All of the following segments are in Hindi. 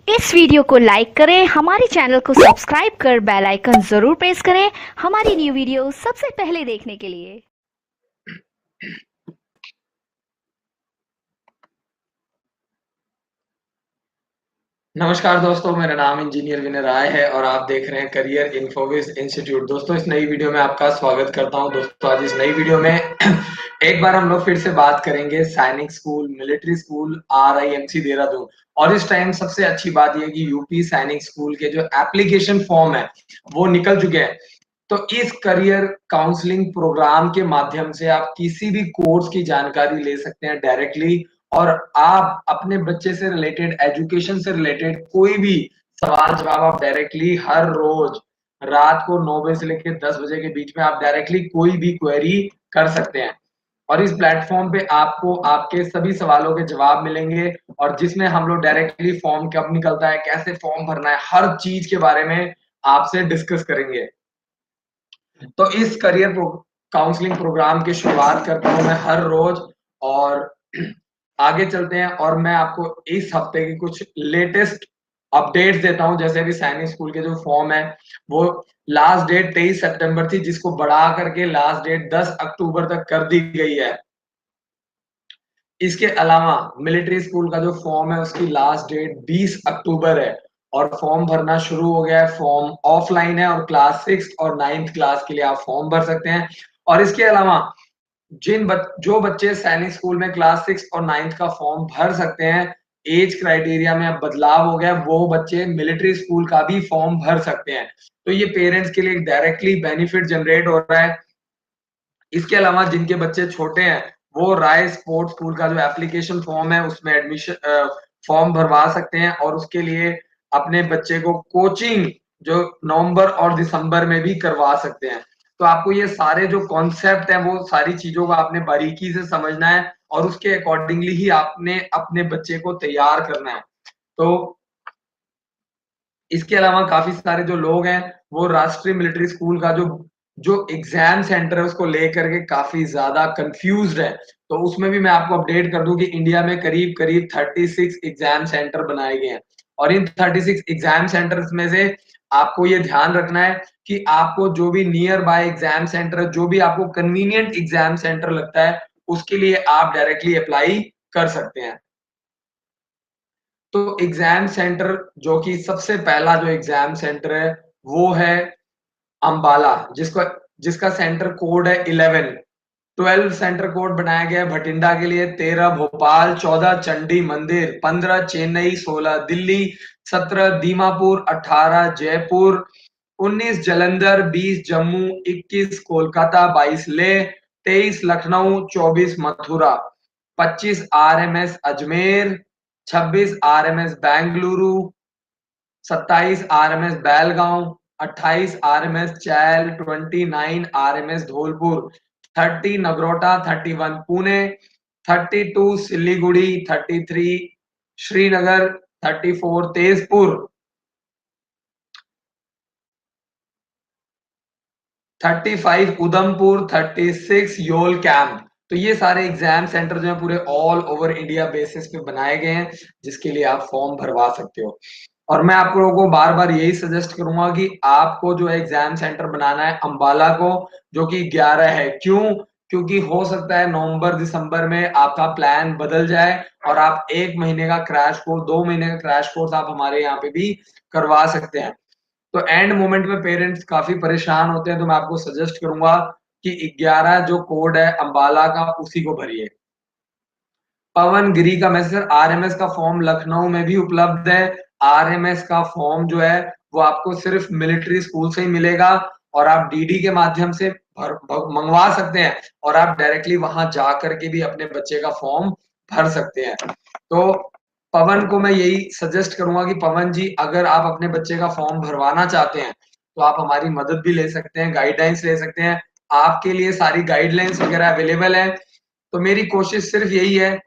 इस वीडियो को लाइक करें, हमारे चैनल को सब्सक्राइब कर बेल आइकन जरूर प्रेस करें हमारी न्यू वीडियो सबसे पहले देखने के लिए। नमस्कार दोस्तों, मेरा नाम इंजीनियर विनय राय है और आप देख रहे हैं करियर इन्फोविस इंस्टीट्यूट। दोस्तों, इस नई वीडियो में आपका स्वागत करता हूं। दोस्तों, आज इस नई वीडियो में एक बार हम लोग फिर से बात करेंगे सैनिक school, military school, RIMC Dehradun. और इस टाइम सबसे अच्छी बात यह कि यूपी सैनिक स्कूल के जो एप्लीकेशन फॉर्म है वो निकल चुके हैं। तो इस करियर काउंसलिंग प्रोग्राम के माध्यम से आप किसी भी कोर्स की जानकारी ले सकते हैं डायरेक्टली, और आप अपने बच्चे से रिलेटेड, एजुकेशन से रिलेटेड कोई भी सवाल जवाब आप डायरेक्टली हर रोज रात को 9 बजे से लेकर 10 बजे के बीच में आप डायरेक्टली कोई भी क्वेरी कर सकते हैं। और इस प्लेटफॉर्म पे आपको आपके सभी सवालों के जवाब मिलेंगे, और जिसमें हम लोग डायरेक्टली फॉर्म कब निकलता है, कैसे फॉर्म भरना है, हर चीज के बारे में आपसे डिस्कस करेंगे। तो इस करियर काउंसलिंग प्रोग्राम की शुरुआत करता हूं मैं हर रोज, और आगे चलते हैं और मैं आपको इस हफ्ते की कुछ लेटेस्ट अपडेट्स देता हूं। जैसे अभी सैनिक स्कूल के जो फॉर्म है वो लास्ट डेट 23 सितंबर थी, जिसको बढ़ा करके लास्ट डेट 10 अक्टूबर तक कर दी गई है। इसके अलावा मिलिट्री स्कूल का जो फॉर्म है उसकी लास्ट डेट 20 अक्टूबर है, और फॉर्म भरना शुरू हो गया है। फॉर्म ऑफलाइन है और क्लास 6 और 9th क्लास के लिए आप फॉर्म भर सकते हैं। और इसके अलावा जो बच्चे सैनिक स्कूल में क्लास 6 और 9th का फॉर्म भर सकते हैं, एज क्राइटेरिया में अब बदलाव हो गया, वो बच्चे मिलिट्री स्कूल का भी फॉर्म भर सकते हैं। तो ये पेरेंट्स के लिए डायरेक्टली बेनिफिट जनरेट हो रहा है। इसके अलावा जिनके बच्चे छोटे हैं वो राय स्पोर्ट्स स्कूल का जो एप्लीकेशन फॉर्म है उसमें एडमिशन फॉर्म भरवा सकते हैं, और उसके लिए अपने बच्चे को कोचिंग जो नवंबर और दिसंबर में भी करवा सकते हैं। तो आपको ये सारे जो कॉन्सेप्ट हैं वो सारी चीजों को आपने बारीकी से समझना है, और उसके अकॉर्डिंगली ही आपने अपने बच्चे को तैयार करना है। तो इसके अलावा काफ़ी सारे जो लोग हैं, वो राष्ट्रीय मिलिट्री स्कूल का जो जो एग्ज़ाम सेंटर है उसको लेकर के काफ़ी ज़्यादा कन्फ्यूज़्ड है। तो उसमें भी मैं आपको अपडेट कर दूँ कि इंडिया में करीब-करीब 36 एग्ज़ाम सेंटर बनाए गए हैं, और इन 36 एग्ज़ाम सेंटर्स में से आपको ये ध्यान रखना है कि आपको जो भी नियर बाय एग्ज़ाम सेंटर, जो भी आपको कन्वीनिएंट एग्ज़ाम सेंटर लगता है, उसके लिए आप डायरेक्टली अप्लाई कर सकते हैं। तो एग्ज़ाम सेंटर जो कि सबसे पहला जो एग्ज़ाम सेंटर है, वो है अम्बाला, जिसका सेंटर कोड है 11। 12 सेंटर कोड बनाया गया है भटिंडा के लिए, 13 भोपाल, 14 चंडी मंदिर, 15 Chennai, 16 Delhi, 17 Dimapur, 18 Jaipur, 19 Jalandhar, 20 Jammu, 21 Kolkata, 22 Leh, 23 Lucknow, 24 Mathura, 25 RMS Ajmer, 26 RMS Bengaluru, 27 RMS Belgaum, 28 RMS चैल, 29 RMS धौलपुर, 30 नगरोटा, 31 पुणे, 32 सिलीगुड़ी, 33 श्रीनगर, 34 तेजपुर, 35 उधमपुर, 36 योल कैंप। तो ये सारे एग्जाम सेंटर जो है पूरे ऑल ओवर इंडिया बेसिस पे बनाए गए हैं, जिसके लिए आप फॉर्म भरवा सकते हो। और मैं आप लोगों को बार-बार यही सजेस्ट करूँगा कि आपको जो है एग्जाम सेंटर बनाना है अम्बाला को, जो कि 11 है। क्यों? क्योंकि हो सकता है नवंबर-दिसंबर में आपका प्लान बदल जाए और आप 1 महीने का क्रैश कोर्स, 2 महीने का क्रैश कोर्स आप हमारे यहाँ पे भी करवा सकते हैं। तो एंड मोमेंट में पेरेंट्स काफ़ी परेशान होते हैं, तो मैं आपको सजेस्ट करूँगा कि 11 जो कोड है अम्बाला का, उसी को भरिए। पवन गिरी का मैसेज, आरएमएस का फॉर्म लखनऊ में भी उपलब्ध है। आरएमएस का फॉर्म जो है वो आपको सिर्फ मिलिट्री स्कूल से ही मिलेगा, और आप डीडी के माध्यम से मंगवा सकते हैं, और आप डायरेक्टली वहां जा करके भी अपने बच्चे का फॉर्म भर सकते हैं। तो पवन को मैं यही सजेस्ट करूंगा कि पवन जी, अगर आप अपने बच्चे का फॉर्म भरवाना चाहते हैं तो आप हमारी मदद भी ले सकते हैं, गाइडलाइंस ले सकते हैं। आपके लिए सारी गाइडलाइंस वगैरह अवेलेबल है। तो मेरी कोशिश सिर्फ यही है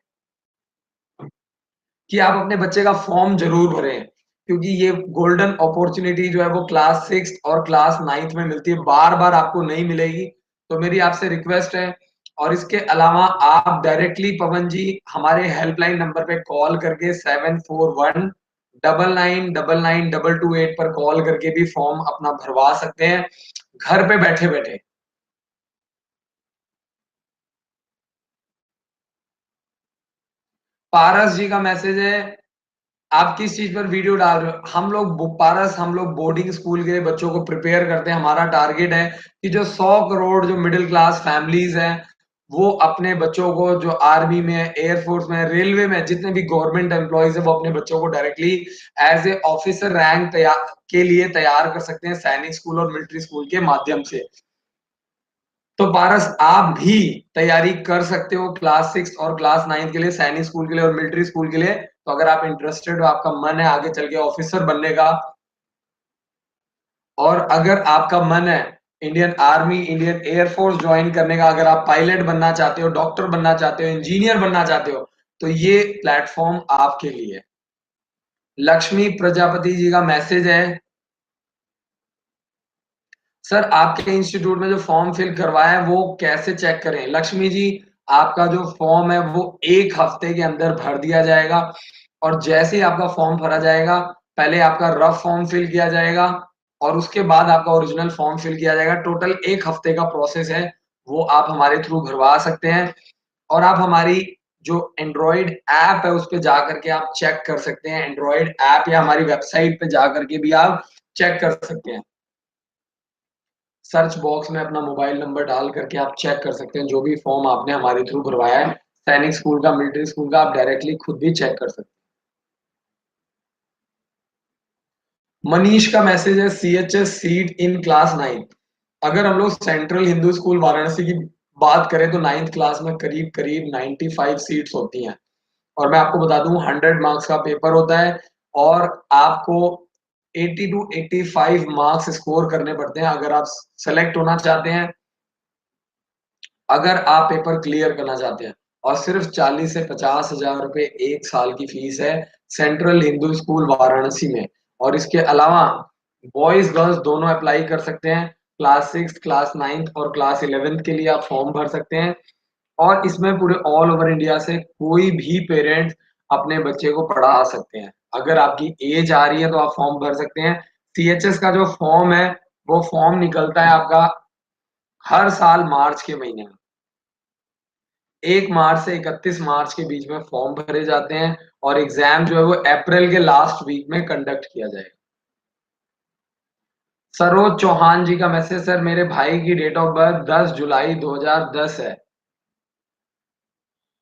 कि आप अपने बच्चे का फॉर्म ज़रूर भरें, क्योंकि ये गोल्डन अपॉर्च्युनिटी जो है वो क्लास 6 और क्लास 9th में मिलती है, बार-बार आपको नहीं मिलेगी। तो मेरी आपसे रिक्वेस्ट है, और इसके अलावा आप डायरेक्टली पवन जी हमारे हेल्पलाइन नंबर पे कॉल करके 741 99992228 पर कॉल करके भी फॉर्म अपना भरवा सकते हैं घर पे बैठे-बैठे। पारस जी का मैसेज है, आप किस चीज पर वीडियो डाल रहे हो? पारस हम लोग बोर्डिंग स्कूल के बच्चों को प्रिपेयर करते हैं। हमारा टारगेट है कि जो 100 करोड़ जो मिडिल क्लास फैमिलीज हैं, वो अपने बच्चों को जो आर्मी में, एयरफोर्स में, रेलवे में जितने भी गवर्नमेंट एम्प्लॉइज है, वो अपने बच्चों को directly as a officer rank तैयार के लिए तैयार कर सकते हैं सैनिक स्कूल और मिलिट्री स्कूल के माध्यम से। तो पारस आप भी तैयारी कर सकते हो क्लास 6 और क्लास 9 के लिए, सैनिक स्कूल के लिए और मिलिट्री स्कूल के लिए। तो अगर आप इंटरेस्टेड हो, आपका मन है आगे चल के ऑफिसर बनने का, और अगर आपका मन है Indian army, Indian air force join करने का, अगर आप पायलट बनना चाहते हो, डॉक्टर बनना चाहते हो, इंजीनियर बनना चाहते हो, तो ये प्लेटफॉर्म आपके लिए है। लक्ष्मी प्रजापति जी का मैसेज है, सर आपके इंस्टीट्यूट में जो फॉर्म फिल करवाया है वो कैसे चेक करें? लक्ष्मी जी, आपका जो फॉर्म है वो 1 हफ्ते के अंदर भर दिया जाएगा, और जैसे ही आपका फॉर्म भरा जाएगा, पहले आपका रफ फॉर्म फिल किया जाएगा और उसके बाद आपका ओरिजिनल फॉर्म फिल किया जाएगा। टोटल 1 हफ्ते का प्रोसेस है, वो आप हमारे थ्रू भरवा सकते हैं, और आप हमारी जो एंड्रॉइड ऐप है उस पे जाकर के आप चेक कर सकते हैं। एंड्रॉइड ऐप या हमारी वेबसाइट पे जाकर के भी आप चेक कर सकते हैं। सर्च बॉक्स में अपना मोबाइल नंबर डाल करके आप चेक कर सकते हैं, जो भी फॉर्म आपने हमारे थ्रू भरवाया है, सैनिक स्कूल का, मिलिट्री स्कूल का, आप डायरेक्टली खुद भी चेक कर सकते हैं। मनीष का मैसेज है, सीएचएस सीट इन क्लास 9। अगर हम लोग सेंट्रल हिंदू स्कूल वाराणसी की बात करें तो 9th क्लास में करीब करीब 95 सीट्स होती हैं, और मैं आपको बता दूं 100 मार्क्स का पेपर होता है, और आपको 80 टू 85 मार्क्स स्कोर करने पड़ते हैं अगर आप सेलेक्ट होना चाहते हैं, अगर आप पेपर क्लियर करना चाहते हैं। और सिर्फ 40 से 50 हजार रुपए 1 साल की फीस है सेंट्रल हिंदू स्कूल वाराणसी में। और इसके अलावा बॉयज गर्ल्स दोनों अप्लाई कर सकते हैं। क्लास 6, क्लास 9 और क्लास 11 के लिए आप फॉर्म भर सकते हैं, और इसमें पूरे ऑल ओवर इंडिया से कोई भी पेरेंट्स अपने बच्चे को पढ़ा सकते हैं। अगर आपकी एज आ रही है तो आप फॉर्म भर सकते हैं। सीएचएस का जो फॉर्म है, वो फॉर्म निकलता है आपका हर साल मार्च के महीने में। 1 मार्च से 31 मार्च के बीच में फॉर्म भरे जाते हैं, और एग्जाम जो है वो अप्रैल के लास्ट वीक में कंडक्ट किया जाएगा। सरोज चौहान जी का मैसेज, सर मेरे भाई की डेट ऑफ बर्थ 10 जुलाई 2010 है,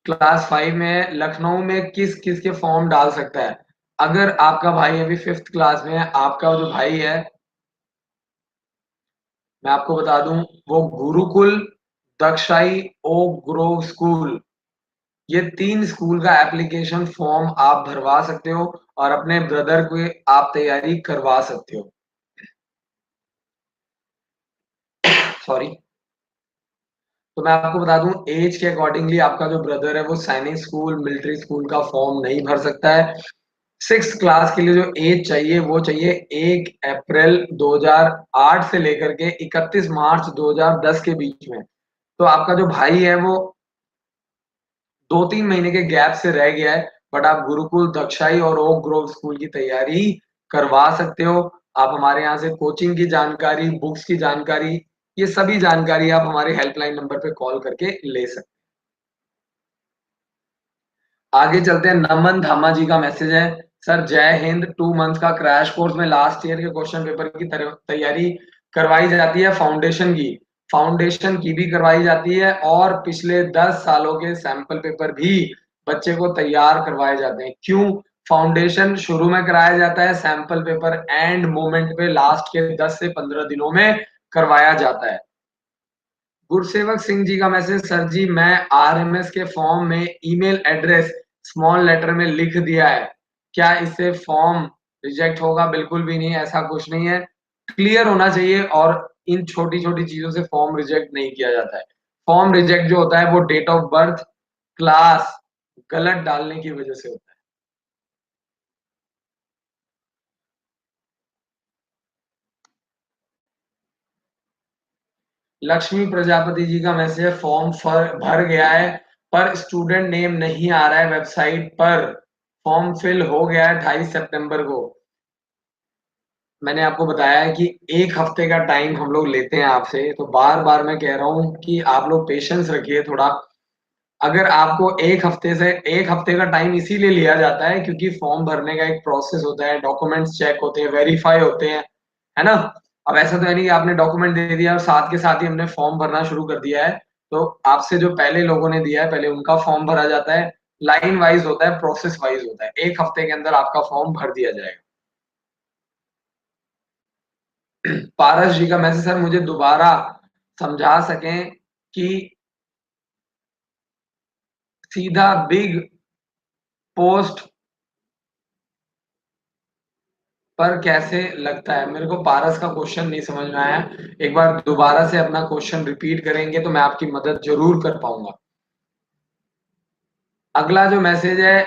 क्लास 5 में है, लखनऊ में किस किस के फॉर्म डाल सकता है? अगर आपका भाई अभी 5th क्लास में है, आपका जो भाई है, मैं आपको बता दूं, वो गुरुकुल, दक्षाई, ओक ग्रोव स्कूल, ये 3 स्कूल का एप्लीकेशन फॉर्म आप भरवा सकते हो, और अपने ब्रदर को आप तैयारी करवा सकते हो। सॉरी। तो मैं आपको बता दूं, एज के अकॉर्डिंगली आपका जो ब्रदर है वो सैनिक स्कूल, मिलिट्री स्कूल का फॉर्म नहीं भर सकता है। 6th क्लास के लिए जो एज चाहिए वो चाहिए 1 अप्रैल 2008 से लेकर के 31 मार्च 2010 के बीच में। तो आपका जो भाई है वो 2-3 महीने के गैप से रह गया है, बट आप गुरुकुल, दक्षाई और ओक ग्रोव स्कूल की तैयारी करवा सकते हो। आप हमारे यहाँ से कोचिंग की जानकारी, बुक्स की जानकारी, ये सभी जानकारी आप हमारे हेल्पलाइन नंबर पे कॉल करके ले सकते हैं। आगे चलते हैं, नमन धामा जी का मैसेज है, सर जय हिंद, 2 मंथ का क्रैश कोर्स में लास्ट ईयर के क्वेश्चन पेपर की तैयारी करवाई जाती है, फाउंडेशन की भी करवाई जाती है, और पिछले 10 सालों के सैंपल पेपर भी बच्चे को तैयार करवाए जाते हैं। क्यों? फाउंडेशन शुरू में कराया जाता है, सैंपल पेपर एंड मोमेंट पे लास्ट के 10 से 15 दिनों में करवाया जाता है। गुरसेवक सिंह जी का मैसेज, सर जी मैं आरएमएस के फॉर्म में ईमेल एड्रेस स्मॉल लेटर में लिख दिया है, क्या इससे फॉर्म रिजेक्ट होगा? बिल्कुल भी नहीं, ऐसा कुछ नहीं है। क्लियर होना चाहिए, और इन छोटी छोटी चीजों से फॉर्म रिजेक्ट नहीं किया जाता है। फॉर्म रिजेक्ट जो होता है वो डेट ऑफ बर्थ, क्लास गलत डालने की वजह से होता है। लक्ष्मी प्रजापति जी का मैसेज, फॉर्म भर गया है पर स्टूडेंट नेम नहीं आ रहा है वेबसाइट पर, फॉर्म फिल हो गया है 28 सितंबर को। मैंने आपको बताया है कि 1 हफ्ते का टाइम हम लोग लेते हैं आपसे, तो बार-बार मैं कह रहा हूँ कि आप लोग पेशेंस रखिए थोड़ा। अगर आपको 1 हफ्ते का टाइम इसीलिए लिया जाता है क्योंकि फॉर्म भरने का एक प्रोसेस होता है, डॉक्यूमेंट्स चेक होते हैं, वेरीफाई होते हैं, है ना? अब ऐसा तो है नहीं कि आपने डॉक्यूमेंट दे दिया और साथ के साथ ही हमने फॉर्म भरना शुरू कर दिया है। तो आपसे जो पहले लोगों ने दिया है, पहले उनका फॉर्म भरा जाता है, लाइन वाइज़ होता है, प्रोसेस वाइज़ होता है। 1 हफ्ते के अंदर आपका फॉर्म भर दिया जाएगा। पारस जी का मैसेज, सर मुझे दोबारा समझा सकें कि सीधा बिग पोस्ट पर कैसे लगता है? मेरे को पारस का क्वेश्चन नहीं समझ में आया। एक बार दोबारा से अपना क्वेश्चन रिपीट करेंगे तो मैं आपकी मदद ज़रूर कर पाऊँगा। अगला जो मैसेज है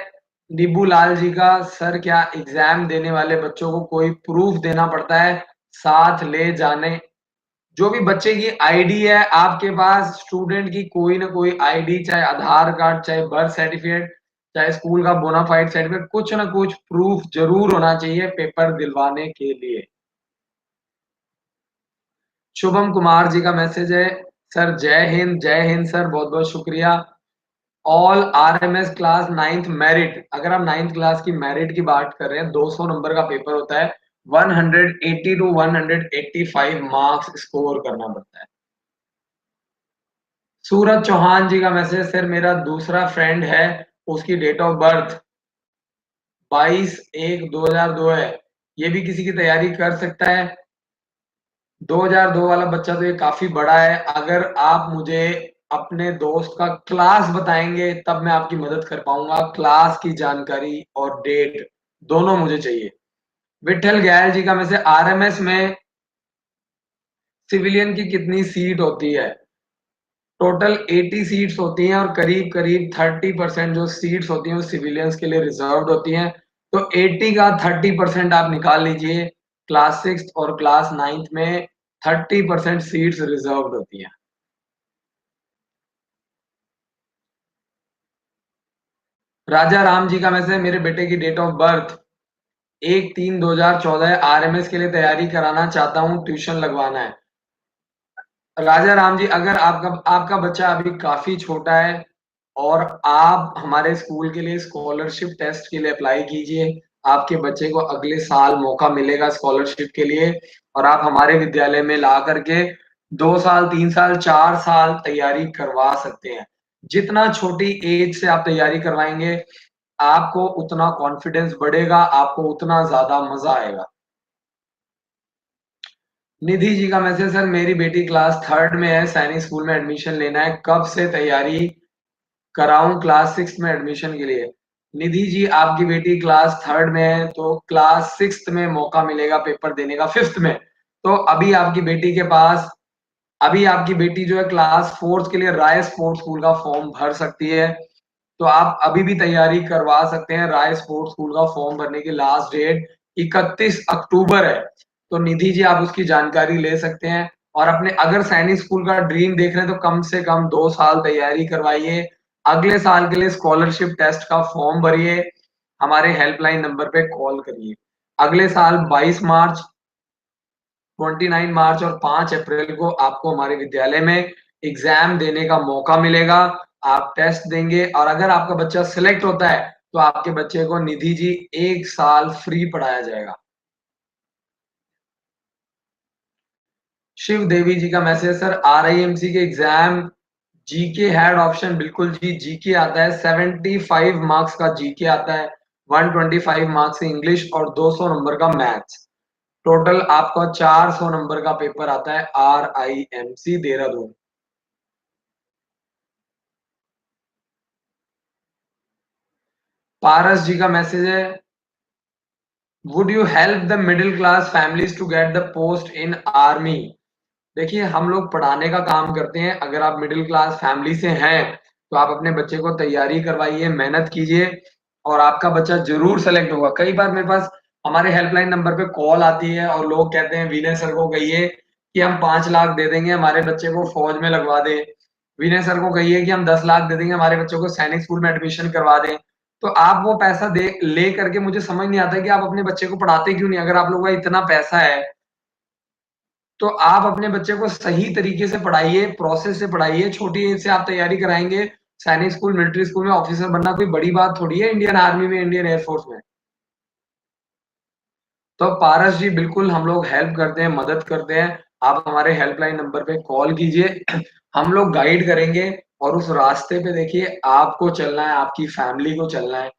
नीबू लाल जी का, सर क्या एग्ज़ाम देने वाले बच्चों को कोई प्रूफ़ देना पड़ता है साथ ले जाने? जो भी बच्चे की आईडी है आपके पास, स्टूडेंट की कोई ना कोई आईडी, चाहे आधार कार्ड, चाहे बर्थ सर्टिफिकेट, चाहे स्कूल का बोनाफाइड सर्टिफिकेट, कुछ ना कुछ प्रूफ ज़रूर होना चाहिए पेपर दिलवाने के लिए। शुभम कुमार जी का मैसेज है, सर जय हिंद सर, बहुत-बहुत शुक्रिया। All RMS class 9th merit, अगर आप 9th क्लास की मेरिट की बात कर रहे हैं, 200 नंबर का पेपर होता है, 180 टू 185 मार्क्स स्कोर करना पड़ता है। सूरज चौहान जी का मैसेज, सर मेरा दूसरा फ्रेंड है, उसकी डेट ऑफ बर्थ 22/1/2002 है, ये भी किसी की तैयारी कर सकता है? 2002 वाला बच्चा तो ये काफ़ी बड़ा है, अगर आप मुझे अपने दोस्त का क्लास बताएँगे तब मैं आपकी मदद कर पाऊँगा, क्लास की जानकारी और डेट दोनों मुझे चाहिए। विट्ठल गयाल जी का मैसेज, आरएमएस में सिविलियन की कितनी सीट होती है? टोटल 80 सीट्स होती हैं और करीब-करीब 30% जो सीट्स होती हैं वो सिविलियंस के लिए रिज़र्व्ड होती हैं। तो 80 का 30% आप निकाल लीजिए, क्लास 6th और क्लास 9th में 30% सीट्स रिज़र्व्ड होती हैं। राजा राम जी का मैसेज, मेरे बेटे की डेट ऑफ बर्थ 1/3/2014 है, आरएमएस के लिए तैयारी कराना चाहता हूँ, ट्यूशन लगवाना है। राजा राम जी, अगर आपका आपका बच्चा अभी काफ़ी छोटा है और आप हमारे स्कूल के लिए स्कॉलरशिप टेस्ट के लिए अप्लाई कीजिए। आपके बच्चे को अगले साल मौका मिलेगा स्कॉलरशिप के लिए और आप हमारे विद्यालय में ला कर के 2 साल, 3 साल, 4 साल तैयारी करवा सकते हैं। जितना छोटी एज से आप तैयारी करवाएँगे, आपको उतना कॉन्फिडेंस बढ़ेगा, आपको उतना ज़्यादा मज़ा आएगा। निधि जी का मैसेज, सर मेरी बेटी क्लास 3rd में है, सैनिक स्कूल में एडमिशन लेना है, कब से तैयारी कराऊँ क्लास 6th में एडमिशन के लिए? निधि जी, आपकी बेटी क्लास 3rd में है, तो क्लास 6th में मौका मिलेगा पेपर देने का, 5th में। तो अभी आपकी बेटी जो है क्लास 4th के लिए राय स्पोर्ट्स स्कूल का फॉर्म भर सकती है। तो आप अभी भी तैयारी करवा सकते हैं, राय स्पोर्ट्स स्कूल का फॉर्म भरने की लास्ट डेट 31 अक्टूबर है। तो निधि जी आप उसकी जानकारी ले सकते हैं और अपने अगर सैनिक स्कूल का ड्रीम देख रहे हैं तो कम से कम 2 साल तैयारी करवाइए। अगले साल के लिए स्कॉलरशिप टेस्ट का फॉर्म भरिए, हमारे हेल्पलाइन नंबर पे कॉल करिए। अगले साल 22 मार्च, 29 मार्च और 5 अप्रैल को आपको हमारे विद्यालय में एग्ज़ाम देने का मौका मिलेगा। आप टेस्ट देंगे और अगर आपका बच्चा सेलेक्ट होता है, तो आपके बच्चे को निधि जी 1 साल फ्री पढ़ाया जाएगा। शिव देवी जी का मैसेज, सर आरआईएमसी के एग्ज़ाम जीके हैड ऑप्शन, बिल्कुल जी, जीके आता है, 75 मार्क्स का जीके आता है, 125 मार्क्स इंग्लिश और 200 नंबर का मैथ्स। टोटल आपका 400 नंबर का पेपर आता है आरआईएमसी देहरादून। पारस जी का मैसेज है, would you help the middle class families to get the post in army? देखिए हम लोग पढ़ाने का काम करते हैं, अगर आप मिडिल क्लास फैमिली से हैं तो आप अपने बच्चे को तैयारी करवाइए, मेहनत कीजिए और आपका बच्चा जरूर सेलेक्ट होगा। कई बार मेरे पास हमारे हेल्पलाइन नंबर पे कॉल आती है और लोग कहते हैं विनय सर को कहिए कि हम 5 लाख दे देंगे, हमारे बच्चे को फौज में लगवा दें। विनय सर को कहिए कि हम 10 लाख दे देंगे, हमारे बच्चों को सैनिक स्कूल में एडमिशन करवा दें। तो आप वो पैसा दे ले करके मुझे समझ नहीं आता कि आप अपने बच्चे को पढ़ाते क्यों नहीं? अगर आप लोगों का इतना पैसा है, तो आप अपने बच्चे को सही तरीके से पढ़ाइए, प्रोसेस से पढ़ाइए, छोटी एज से आप तैयारी कराएँगे, सैनिक स्कूल, मिलिट्री स्कूल में ऑफिसर बनना कोई बड़ी बात थोड़ी है इंडियन आर्मी में, इंडियन एयर फोर्स में। तो पारस जी बिल्कुल हम लोग हेल्प करते हैं, मदद करते हैं। आप हमारे हेल्पलाइन नंबर पे कॉल कीजिए। हम लोग गाइड करेंगे और उस रास्ते पे देखिए आपको चलना है, आपकी फैमिली को चलना है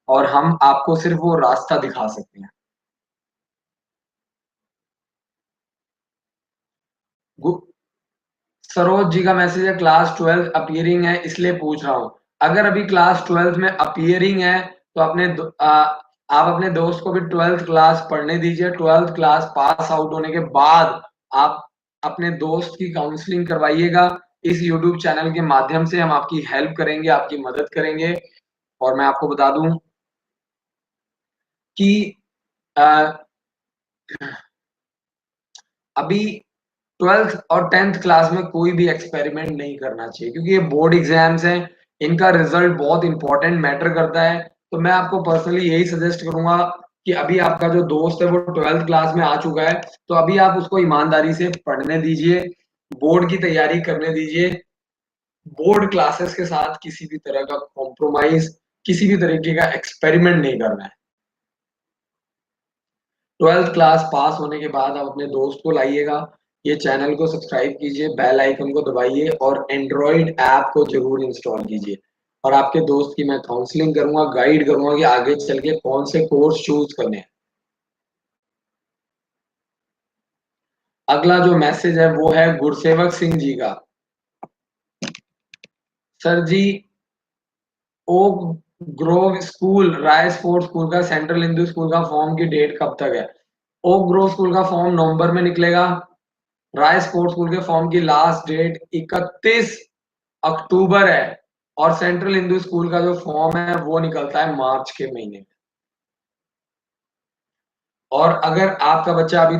और हम आपको सिर्फ़ वो रास्ता दिखा सकते हैं। गु सरोज जी का मैसेज है क्लास 12 अपीयरिंग है इसलिए पूछ रहा हूँ। अगर अभी क्लास 12 में अपीयरिंग है तो आप अपने दोस्त को भी 12th क्लास पढ़ने दीजिए। 12th क्लास पास आउट होने के बाद आप अपने दोस्त की काउंसलिंग करवाइएगा। इस यूट्यूब चैनल के माध्यम से हम आपकी हेल्प करेंगे, आपकी मदद करेंगे और मैं आपको बता दूँ कि अ, अभी 12th और 10th क्लास में कोई भी एक्सपेरिमेंट नहीं करना चाहिए क्योंकि ये बोर्ड एग्जाम्स हैं, इनका रिजल्ट बहुत इंपॉर्टेंट मैटर करता है। तो मैं आपको पर्सनली यही सजेस्ट करूँगा कि अभी आपका जो दोस्त है वो 12th क्लास में आ चुका है, तो अभी आप उसको ईमानदारी से पढ़ने दीजिए, बोर्ड की तैयारी करने दीजिए। बोर्ड क्लासेस के साथ किसी भी तरह का कॉम्प्रोमाइज़, किसी भी तरीके का एक्सपेरिमेंट नहीं करना है। 12th क्लास पास होने के बाद आप अपने दोस्त को लाइएगा, ये चैनल को सब्सक्राइब कीजिए, बेल आइकन को दबाइए और एंड्रॉइड ऐप को ज़रूर इंस्टॉल कीजिए। और आपके दोस्त की मैं काउंसलिंग करूँगा, गाइड करूँगा कि आगे चल के कौन से कोर्स चूज़ करने हैं। अगला जो मैसेज है वो है गुरसेवक सिंह जी का। सर जी, ओक ग्रोव स्कूल, राय स्पोर्ट्स स्कूल का, सेंट्रल हिंदू स्कूल का फॉर्म की डेट कब तक है? ओक ग्रोव स्कूल का फॉर्म नवंबर में निकलेगा। राय स्पोर्ट्स स्कूल के फॉर्म की लास्ट डेट 31 अक्टूबर है और सेंट्रल हिंदू स्कूल का जो फॉर्म है वो निकलता है मार्च के महीने में। और अगर आपका बच्चा अभी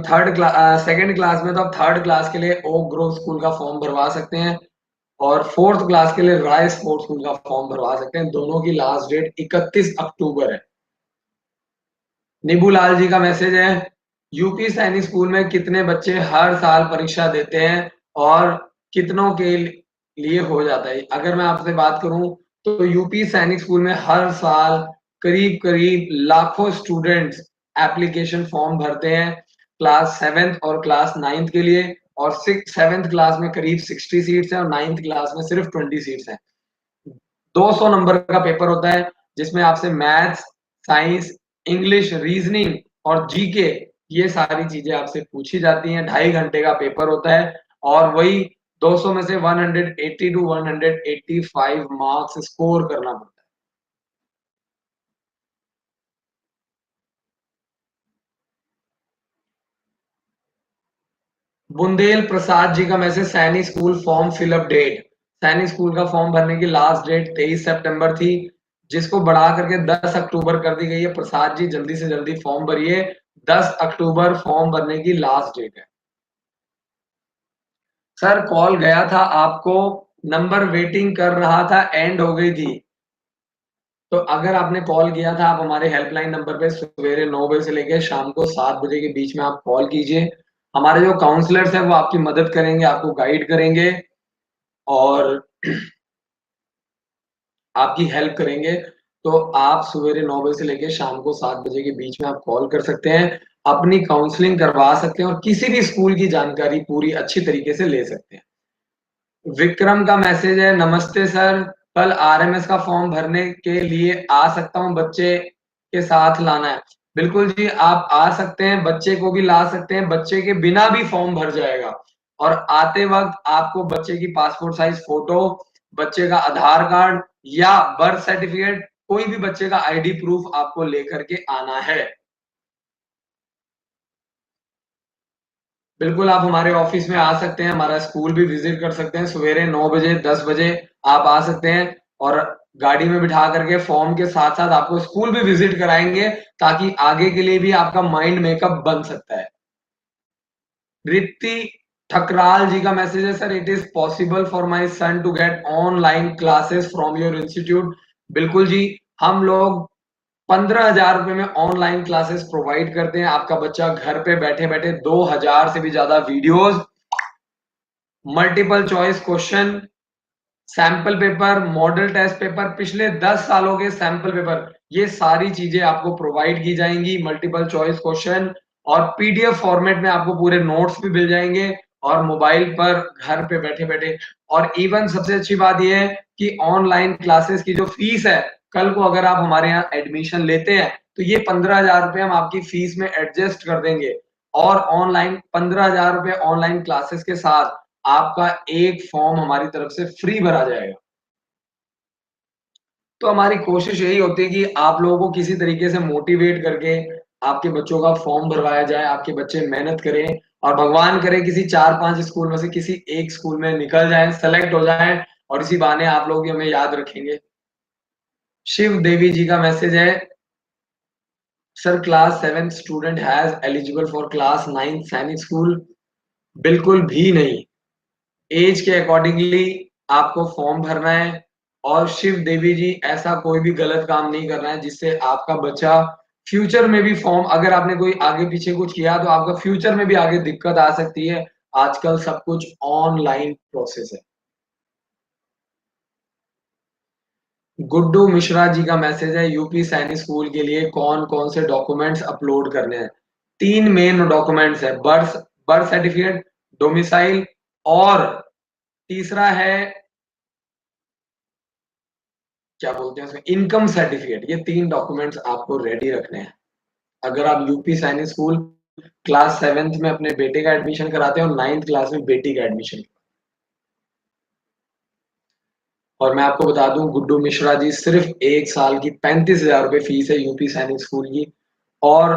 सेकंड क्लास में तो आप थर्ड क्लास के लिए ओक ग्रोव स्कूल का फॉर्म भरवा सकते हैं और फोर्थ क्लास के लिए राय स्पोर्ट्स स्कूल का फॉर्म भरवा सकते हैं। दोनों की लास्ट डेट 31 अक्टूबर है। निबूलाल जी का मैसेज है यूपी सैनिक स्कूल में कितने बच्चे हर साल परीक्षा देते हैं और कितनों के लिए हो जाता है? अगर मैं आपसे बात करूं तो यूपी सैनिक स्कूल में हर साल करीब करीब लाखों स्टूडेंट्स एप्लीकेशन फॉर्म भरते हैं क्लास 7th और क्लास 9th के लिए और 7th क्लास में करीब 60 सीट्स हैं और 9th क्लास में सिर्फ 20 सीट्स हैं। 200 नंबर का पेपर होता है जिसमें आपसे मैथ्स, साइंस, इंग्लिश, रीजनिंग और जीके ये सारी चीजें आपसे पूछी जाती हैं। 2.5 घंटे का पेपर होता है और वही 200 में से 180 टू 185 मार्क्स स्कोर करना पड़ता है। बुंदेल प्रसाद जी का मैसेज सैनिक स्कूल फॉर्म फिलअप डेट। सैनिक स्कूल का फॉर्म भरने की लास्ट डेट 23 सितंबर थी जिसको बढ़ा करके 10 अक्टूबर कर दी गई है। प्रसाद जी जल्दी से जल्दी फॉर्म भरिए। 10 अक्टूबर फॉर्म भरने की लास्ट डेट है। सर कॉल गया था आपको, नंबर वेटिंग कर रहा था, एंड हो गई थी। तो अगर आपने कॉल किया था आप हमारे हेल्पलाइन नंबर पे सवेरे 9 बजे से लेके शाम को 7 बजे के बीच में आप कॉल कीजिए। हमारे जो काउंसलर्स हैं वो आपकी मदद करेंगे, आपको गाइड करेंगे और आपकी हेल्प करेंगे। तो आप सवेरे 9 बजे से लेके शाम को 7 बजे के बीच में आप कॉल कर सकते हैं, अपनी काउंसलिंग करवा सकते हैं और किसी भी स्कूल की जानकारी पूरी अच्छी तरीके से ले सकते हैं। विक्रम का मैसेज है नमस्ते सर, कल आरएमएस का फॉर्म भरने के लिए आ सकता हूँ, बच्चे के साथ लाना है। बिल्कुल जी आप आ सकते हैं, बच्चे को भी ला सकते हैं, बच्चे के बिना भी फॉर्म भर जाएगा और आते वक्त आपको बच्चे की पासपोर्ट साइज फोटो, बच्चे का आधार कार्ड या बर्थ सर्टिफिकेट, कोई भी बच्चे का आईडी प्रूफ आपको लेकर के आना है। बिल्कुल, आप हमारे ऑफ़िस में आ सकते हैं, हमारा स्कूल भी विज़िट कर सकते हैं, सवेरे 9 बजे, 10 बजे आप आ सकते हैं और गाड़ी में बिठा करके फ़ॉर्म के साथ-साथ आपको स्कूल भी विज़िट कराएँगे, ताकि आगे के लिए भी आपका माइंड मेकअप बन सकता है। रित्ती ठकराल जी का मैसेज है sir it is possible for my son to get online classes from your institute. बिल्कुल जी, हम लोग 15,000 रुपए में ऑनलाइन क्लासेस प्रोवाइड करते हैं। आपका बच्चा घर पे बैठे बैठे 2,000 से भी ज्यादा videos, multiple choice question, sample paper, model test paper, पिछले 10 सालों के सैंपल पेपर, ये सारी चीजें आपको प्रोवाइड की जाएंगी। मल्टीपल चॉइस क्वेश्चन और पीडीएफ फॉर्मेट में आपको पूरे नोट्स भी मिल जाएंगे और मोबाइल पर घर पे बैठे बैठे। और इवन सबसे अच्छी बात यह है कि ऑनलाइन क्लासेस की जो फीस है, कल को अगर आप हमारे यहाँ एडमिशन लेते हैं तो ये 15,000 रुपए हम आपकी फीस में एडजस्ट कर देंगे। और ऑनलाइन 15,000 रुपए ऑनलाइन क्लासेस के साथ आपका एक फॉर्म हमारी तरफ से फ्री भरा जाएगा। तो हमारी कोशिश यही होती है कि आप लोगों को किसी तरीके से मोटिवेट करके आपके बच्चों का फॉर्म भरवाया जाए, आपके बच्चे मेहनत करें और भगवान करे किसी 4-5 स्कूल में से किसी एक स्कूल में निकल जाएँ, सेलेक्ट हो जाएँ और इसी बहाने आप लोग भी हमें याद रखेंगे। शिव देवी जी का मैसेज है, sir class 7th student has eligible for class 9th सैनिक स्कूल। बिल्कुल भी नहीं। एज के अकॉर्डिंगली आपको फॉर्म भरना है और शिव देवी जी ऐसा कोई भी गलत काम नहीं करना है जिससे आपका बच्चा फ्यूचर में भी फॉर्म, अगर आपने कोई आगे पीछे कुछ किया तो आपका फ्यूचर में भी आगे दिक्कत आ सकती है। आजकल सब कुछ ऑनलाइन प्रोसेस है। गुड्डू मिश्रा जी का मैसेज है, यूपी सैनिक स्कूल के लिए कौन कौन से डॉक्यूमेंट्स अपलोड करने हैं? 3 मेन डॉक्यूमेंट्स है, बर्थ बर्थ सर्टिफिकेट, डोमिसाइल और तीसरा है क्या बोलते हैं उसमें, इनकम सर्टिफिकेट। ये 3 डॉक्यूमेंट्स आपको रेडी रखने हैं। अगर आप यूपी सैनिक स्कूल क्लास 7th में अपने बेटे का एडमिशन कराते हैं और 9th क्लास में बेटी का एडमिशन। और मैं आपको बता दूं, गुड्डू मिश्रा जी सिर्फ 1 साल की 35,000 रुपए फीस है यूपी सैनिक स्कूल की। और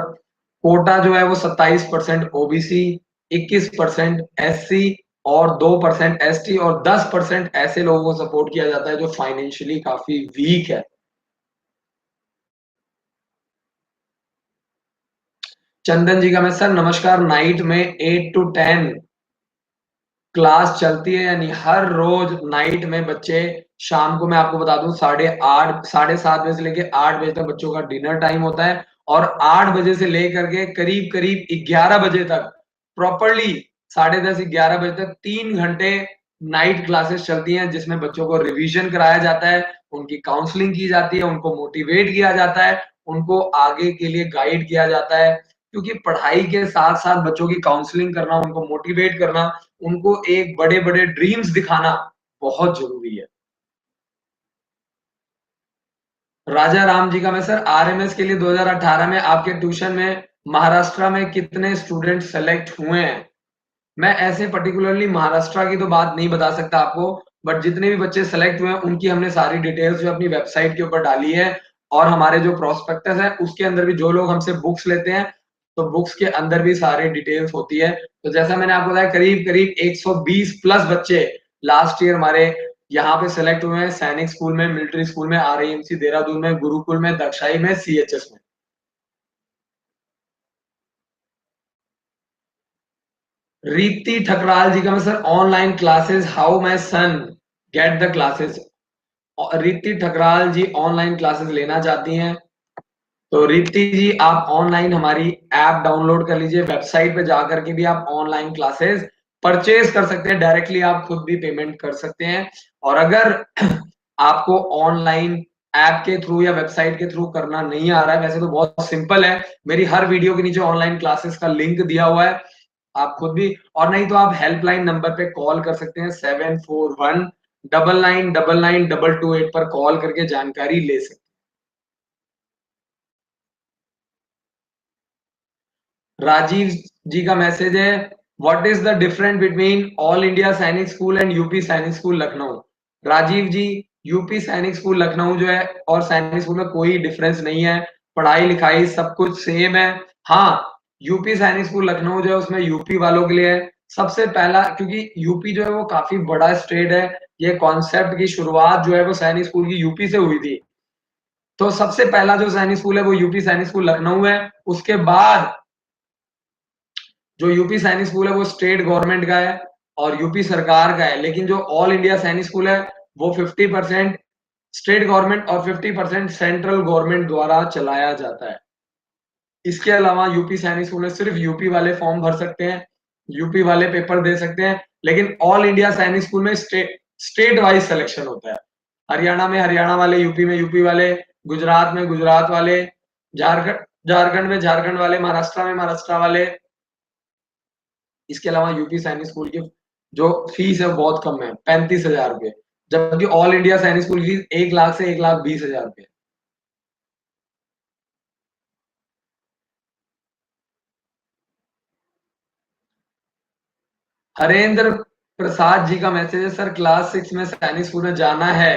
कोटा जो है वो 27% ओबीसी, 21% एससी और 2% एसटी और 10% ऐसे लोगों को सपोर्ट किया जाता है जो फाइनेंशियली काफी वीक है। चंदन जी का मैं, सर नमस्कार, नाइट में 8 to 10 क्लास चलती है यानी हर रोज नाइट में बच्चे, शाम को मैं आपको बता दूं 8:30 7:30 बजे से लेके 8 बजे तक बच्चों का डिनर टाइम होता है और 8 बजे से लेकर के करीब करीब 11 बजे तक प्रॉपरली 10:30 11 बजे तक 3 घंटे नाइट क्लासेस चलती हैं जिसमें बच्चों को रिवीजन कराया जाता है, उनकी काउंसलिंग की जाती है, उनको मोटिवेट किया जाता है, उनको आगे के लिए गाइड किया जाता है। क्योंकि पढ़ाई के साथ साथ बच्चों की काउंसलिंग करना, उनको मोटिवेट करना, उनको एक बड़े-बड़े ड्रीम्स दिखाना बहुत ज़रूरी है। राजा राम जी का मैं, सर आरएमएस के लिए 2018 में आपके ट्यूशन में महाराष्ट्र में कितने स्टूडेंट सेलेक्ट हुए हैं? मैं ऐसे पर्टिकुलरली महाराष्ट्र की तो बात नहीं बता सकता आपको, बट जितने भी बच्चे सेलेक्ट हुए हैं उनकी हमने सारी डिटेल्स जो अपनी वेबसाइट के ऊपर डाली है और हमारे जो प्रोस्पेक्टस है उसके अंदर भी जो लोग हमसे बुक्स लेते हैं तो बुक्स के अंदर भी सारी डिटेल्स होती है। तो जैसा मैंने आपको बताया करीब करीब 120 प्लस बच्चे लास्ट ईयर हमारे यहाँ पे सेलेक्ट हुए हैं, सैनिक स्कूल में, मिलिट्री स्कूल में, आरआईएमसी देहरादून में, गुरुकुल में, दक्षाई में, सीएचएस में। रीति ठकराल जी का मैं, sir online classes how my son get the classes. रीति ठकराल जी ऑनलाइन क्लासेस लेना चाहती हैं तो रीति जी आप ऑनलाइन हमारी ऐप डाउनलोड कर लीजिए, वेबसाइट पे जाकर के भी आप ऑनलाइन क्लासेस परचेज कर सकते हैं, डायरेक्टली आप खुद भी पेमेंट कर सकते हैं। और अगर आपको ऑनलाइन ऐप के थ्रू या वेबसाइट के थ्रू करना नहीं आ रहा है, वैसे तो बहुत सिंपल है, मेरी हर वीडियो के नीचे ऑनलाइन क्लासेस का लिंक दिया हुआ है, आप खुद भी, और नहीं तो आप हेल्पलाइन नंबर पे कॉल कर सकते हैं 741 9999 228 पर कॉल करके जानकारी ले सकते हैं। राजीव जी का मैसेज है, what is the difference between all India सैनिक स्कूल एंड यूपी सैनिक स्कूल लखनऊ? राजीव जी, यूपी सैनिक स्कूल लखनऊ जो है और सैनिक स्कूल में कोई डिफरेंस नहीं है, पढ़ाई लिखाई सब कुछ सेम है। हाँ, यूपी सैनिक स्कूल लखनऊ जो है उसमें यूपी वालों के लिए है। सबसे पहला, क्योंकि यूपी जो है वो काफी बड़ा स्टेट है, ये कॉन्सेप्ट की शुरुआत जो है वो सैनिक स्कूल की यूपी से हुई थी। तो सबसे पहला जो सैनिक स्कूल है वो यूपी सैनिक स्कूल लखनऊ है। उसके बाद जो यूपी सैनिक स्कूल है वो स्टेट गवर्नमेंट का है और यूपी सरकार का है, लेकिन जो ऑल इंडिया सैनिक स्कूल है वो 50% स्टेट गवर्नमेंट और 50% सेंट्रल गवर्नमेंट द्वारा चलाया जाता है। इसके अलावा यूपी सैनिक स्कूल में सिर्फ यूपी वाले फॉर्म भर सकते हैं, यूपी वाले पेपर दे सकते हैं, लेकिन ऑल इंडिया सैनिक स्कूल में स्टेट वाइज सिलेक्शन होता है। हरियाणा में हरियाणा वाले, यूपी में यूपी वाले, गुजरात में गुजरात वाले, झारखंड में झारखंड वाले, महाराष्ट्र में महाराष्ट्र वाले। इसके अलावा यूपी सैनिक स्कूल की जो फीस है वो बहुत कम है, 35,000 रुपए, जबकि ऑल इंडिया सैनिक स्कूल फीस 1 लाख से 1,20,000 रुपए। हरेंद्र प्रसाद जी का मैसेज है, सर क्लास 6 में सैनिक स्कूल में जाना है,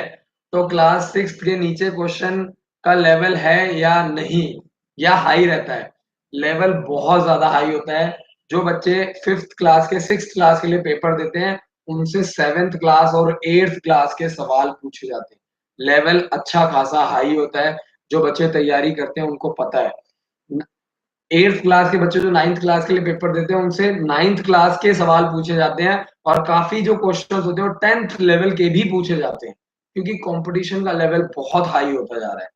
तो क्लास 6 के नीचे क्वेश्चन का लेवल है या नहीं, या हाई रहता है? लेवल बहुत ज्यादा हाई होता है। जो बच्चे 5th क्लास के 6th क्लास के लिए पेपर देते हैं, उनसे 7th क्लास और 8th क्लास के सवाल पूछे जाते हैं। लेवल अच्छा खासा हाई होता है। जो बच्चे तैयारी करते हैं उनको पता है। 8th क्लास के बच्चे जो 9th क्लास के लिए पेपर देते हैं, उनसे 9th क्लास के सवाल पूछे जाते हैं, और काफी जो क्वेश्चंस होते हैं वो 10th लेवल के भी पूछे जाते हैं, क्योंकि कंपटीशन का लेवल बहुत हाई होता जा रहा है।